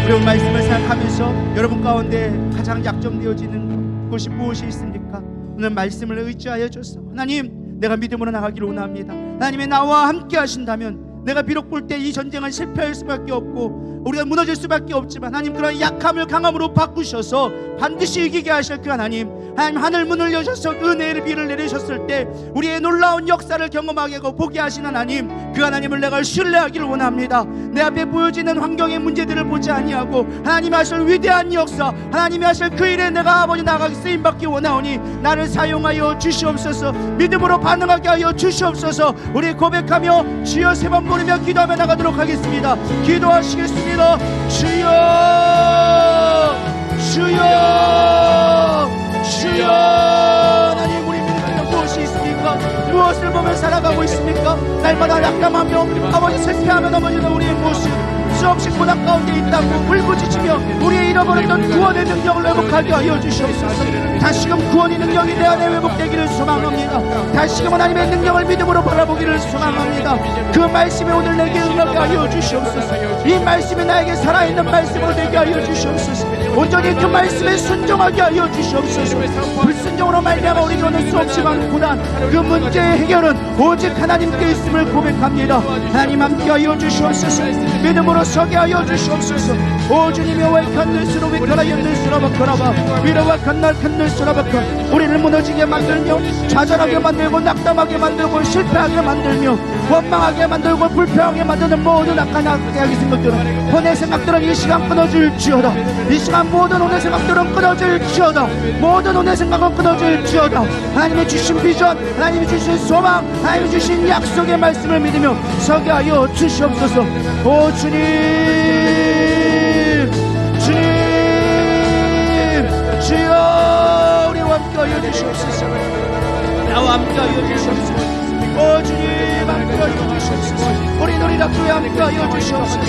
그리고 말씀을 생각하면서 여러분 가운데 가장 약점되어지는 것이 무엇이 있습니까? 오늘 말씀을 의지하여 줘서 하나님 내가 믿음으로 나가기를 원합니다. 하나님이 나와 함께 하신다면 내가 비록 볼 때 이 전쟁은 실패할 수밖에 없고 우리가 무너질 수밖에 없지만 하나님 그런 약함을 강함으로 바꾸셔서 반드시 이기게 하실 그 하나님 하늘 문을 여셔서 은혜의 비를 내리셨을 때 우리의 놀라운 역사를 경험하게 하고 보게 하신 하나님 그 하나님을 내가 신뢰하기를 원합니다. 내 앞에 보여지는 환경의 문제들을 보지 아니하고 하나님이 하실 위대한 역사 하나님이 하실 그 일에 내가 아버지 나가기 쓰임받기 원하오니 나를 사용하여 주시옵소서 믿음으로 반응하게 하여 주시옵소서 우리 고백하며 주여 세 번 부르며 기도하며 나가도록 하겠습니다. 기도하시겠습니다. 주여 주여 주여 하나님 우리 믿음에는 무엇이 있습니까? 무엇을 보며 살아가고 있습니까? 날마다 약감하며 아버지 실패하며 넘어지는 우리의 모습 수없이 고난 가운데 있다고 울부짖으며 우리의 잃어버렸던 구원의 능력을 회복하게 하여 주시옵소서. 다시금 구원의 능력이 내 안에 회복되기를 소망합니다. 다시금 하나님의 능력을 믿음으로 바라보기를 소망합니다. 그 말씀이 오늘 내게 응하게 하여 주시옵소서. 이 말씀이 나에게 살아있는 말씀으로 되게 하여 주시옵소서. 온전히 그 말씀에 순종하게 하여 주시옵소서. 불순종으로 말미암아 우리에게 오는 수없이만 고난, 그 문제의 해결은 오직 하나님께 있음을 고백합니다. 하나님 함께하여 주시옵소서. 믿음으로 서게 하여 주시옵소서. 오 주님 여호와의 간늘수로 위카라 연늘수로 바꿔라봐 위로와 간늘수로 바꿔 우리를 무너지게 만들며 좌절하게 만들고 낙담하게 만들고 실패하게 만들며 원망하게 만들고 불평하게 만드는 모든 악한 악의 생각들은 혼의 생각들은 이 시간 끊어질지어다. 이 시간 모든 혼의 생각들은 끊어질지어다. 모든 혼의 생각은 끊어질지어다. 하나님이 주신 비전, 하나님이 주신 소망, 하나님이 주신 약속의 말씀을 믿으며 서게 하여 주시옵소서. 오 주님, 주님, 주여 우리와 함께하여 주시옵소서. 나와 함께하여 주시옵소서. 오 주님 함께하여 주시옵소서. 우리 누리락교회 함께하여 주시옵소서.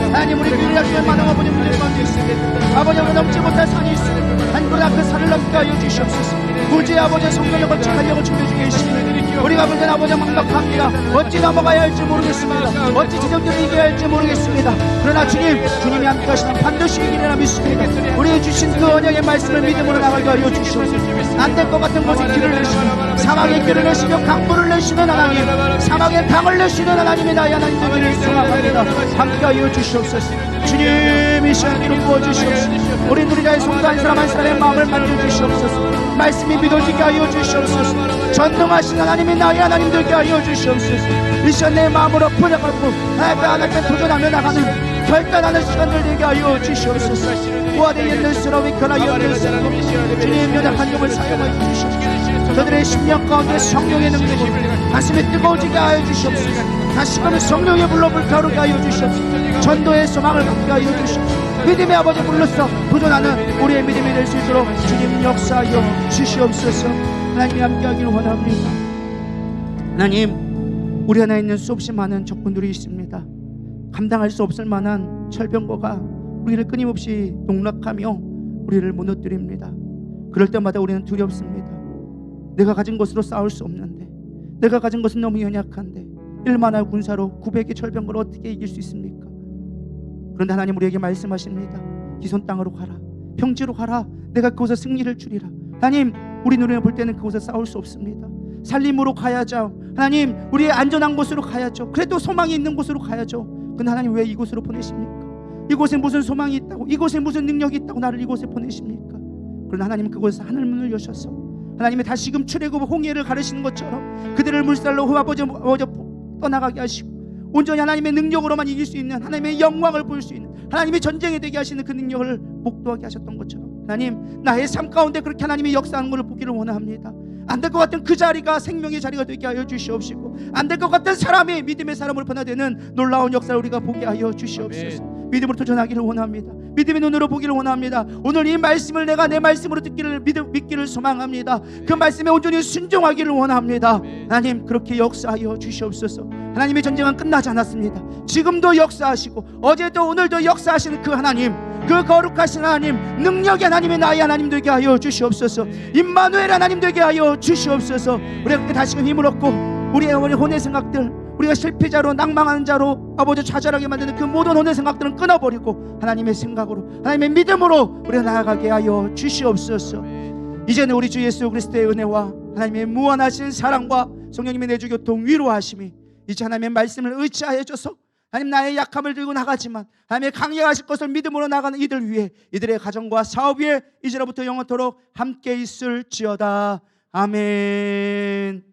하나님 우리 누리락교회 많은 아버님들 가운데 있습니다. 아버지가 넘지 못할 산이 있습니다. 한 그릇 앞에 산을 함께하여 주시옵소서. 구주의 아버지의 성령의 거룩하려고 준비 중에 있습니다. 우리가 볼 때는 아버지가 막막합니다. 어찌 넘어가야 할지 모르겠습니다. 어찌 지정들을 이겨야 할지 모르겠습니다. 그러나 주님이 함께 하시면 반드시 이기리라 믿습니다. 우리의 주신 그 언약의 말씀을 믿음으로 나가게 하여 주시옵소서. 안 될 것 같은 곳에 길을 내시며 사막에 길을 내시며 강물을 내시는 하나님, 사막에 강을 내시는 하나님이 나의 하나님의 길을 수락합니다. 함께 하여 주시옵소서. 주님 이 시간 이름 부어주시옵소서. 우리 누리자의 성도 한 사람 한 사람의 마음을 만져주시옵소서. 말씀이 믿어지게 하여 주시옵소서. 전능하신 하나님이 나의 하나님 되게 하여 주시옵소서. 이 시간 내 마음으로 풀어갖고 하나님께 도전하며 나가는 결단하는 시간들 되게 하여 주시옵소서. 우아대 연들스러워 위켜라 연들스러워 주님 연약한 영을 사용하여 주시옵소서. 저들의 심령 가운데 성령의 능력으로 가슴이 뜨거워지게 하여 주시옵소서. 다시금은 성령의 불로 불타오르게 하여 주시옵소서. 전도의 소망을 갖게 하여 주시옵소서. 믿음의 아버지 불러서 도전하는 우리의 믿음이 될 수 있도록 주님 역사하여 주시옵소서. 하나님이 함께하기를 원합니다. 하나님 우리 안에 있는 수없이 많은 적군들이 있습니다. 감당할 수 없을 만한 철병거가 우리를 끊임없이 농락하며 우리를 무너뜨립니다. 그럴 때마다 우리는 두렵습니다. 내가 가진 것으로 싸울 수 없는데, 내가 가진 것은 너무 연약한데 1만화 군사로 900의 철병거를 어떻게 이길 수 있습니까? 그런데 하나님 우리에게 말씀하십니다. 기손 땅으로 가라, 평지로 가라, 내가 그곳에 승리를 주리라. 하나님 우리 눈에 볼 때는 그곳에 싸울 수 없습니다. 살림으로 가야죠. 하나님 우리의 안전한 곳으로 가야죠. 그래도 소망이 있는 곳으로 가야죠. 근데 하나님 왜 이곳으로 보내십니까? 이곳에 무슨 소망이 있다고, 이곳에 무슨 능력이 있다고 나를 이곳에 보내십니까? 그러나 하나님 그곳에서 하늘문을 여셔서 하나님이 다시금 출애굽 홍해를 가르치는 것처럼 그들을 물살로 아버지 떠나가게 하시고 온전히 하나님의 능력으로만 이길 수 있는, 하나님의 영광을 볼 수 있는, 하나님의 전쟁에 되게 하시는 그 능력을 목도하게 하셨던 것처럼 하나님 나의 삶 가운데 그렇게 하나님이 역사하는 것을 보기를 원합니다. 안 될 것 같은 그 자리가 생명의 자리가 되게 하여 주시옵시고, 안 될 것 같은 사람이 믿음의 사람으로 변화되는 놀라운 역사를 우리가 보게 하여 주시옵소서. 믿음으로 도전하기를 원합니다. 믿음의 눈으로 보기를 원합니다. 오늘 이 말씀을 내가 내 말씀으로 믿기를 소망합니다. 그 말씀에 온전히 순종하기를 원합니다. 하나님 그렇게 역사하여 주시옵소서. 하나님의 전쟁은 끝나지 않았습니다. 지금도 역사하시고 어제도 오늘도 역사하시는 그 하나님, 그 거룩하신 하나님, 능력의 하나님이 나의 하나님 되게 하여 주시옵소서. 임마누엘 하나님 되게 하여 주시옵소서. 우리가 다시금 힘을 얻고 우리의 혼의 생각들, 우리가 실패자로 낭망하는 자로 아버지 좌절하게 만드는 그 모든 혼의 생각들은 끊어버리고 하나님의 생각으로, 하나님의 믿음으로 우리가 나아가게 하여 주시옵소서. 이제는 우리 주 예수 그리스도의 은혜와 하나님의 무한하신 사랑과 성령님의 내주 교통 위로하심이 이제 하나님의 말씀을 의지하여 줘서 하나님 나의 약함을 들고 나가지만 하나님의 강력하실 것을 믿음으로 나가는 이들 위해, 이들의 가정과 사업 위에 이제로부터 영원토록 함께 있을지어다. 아멘.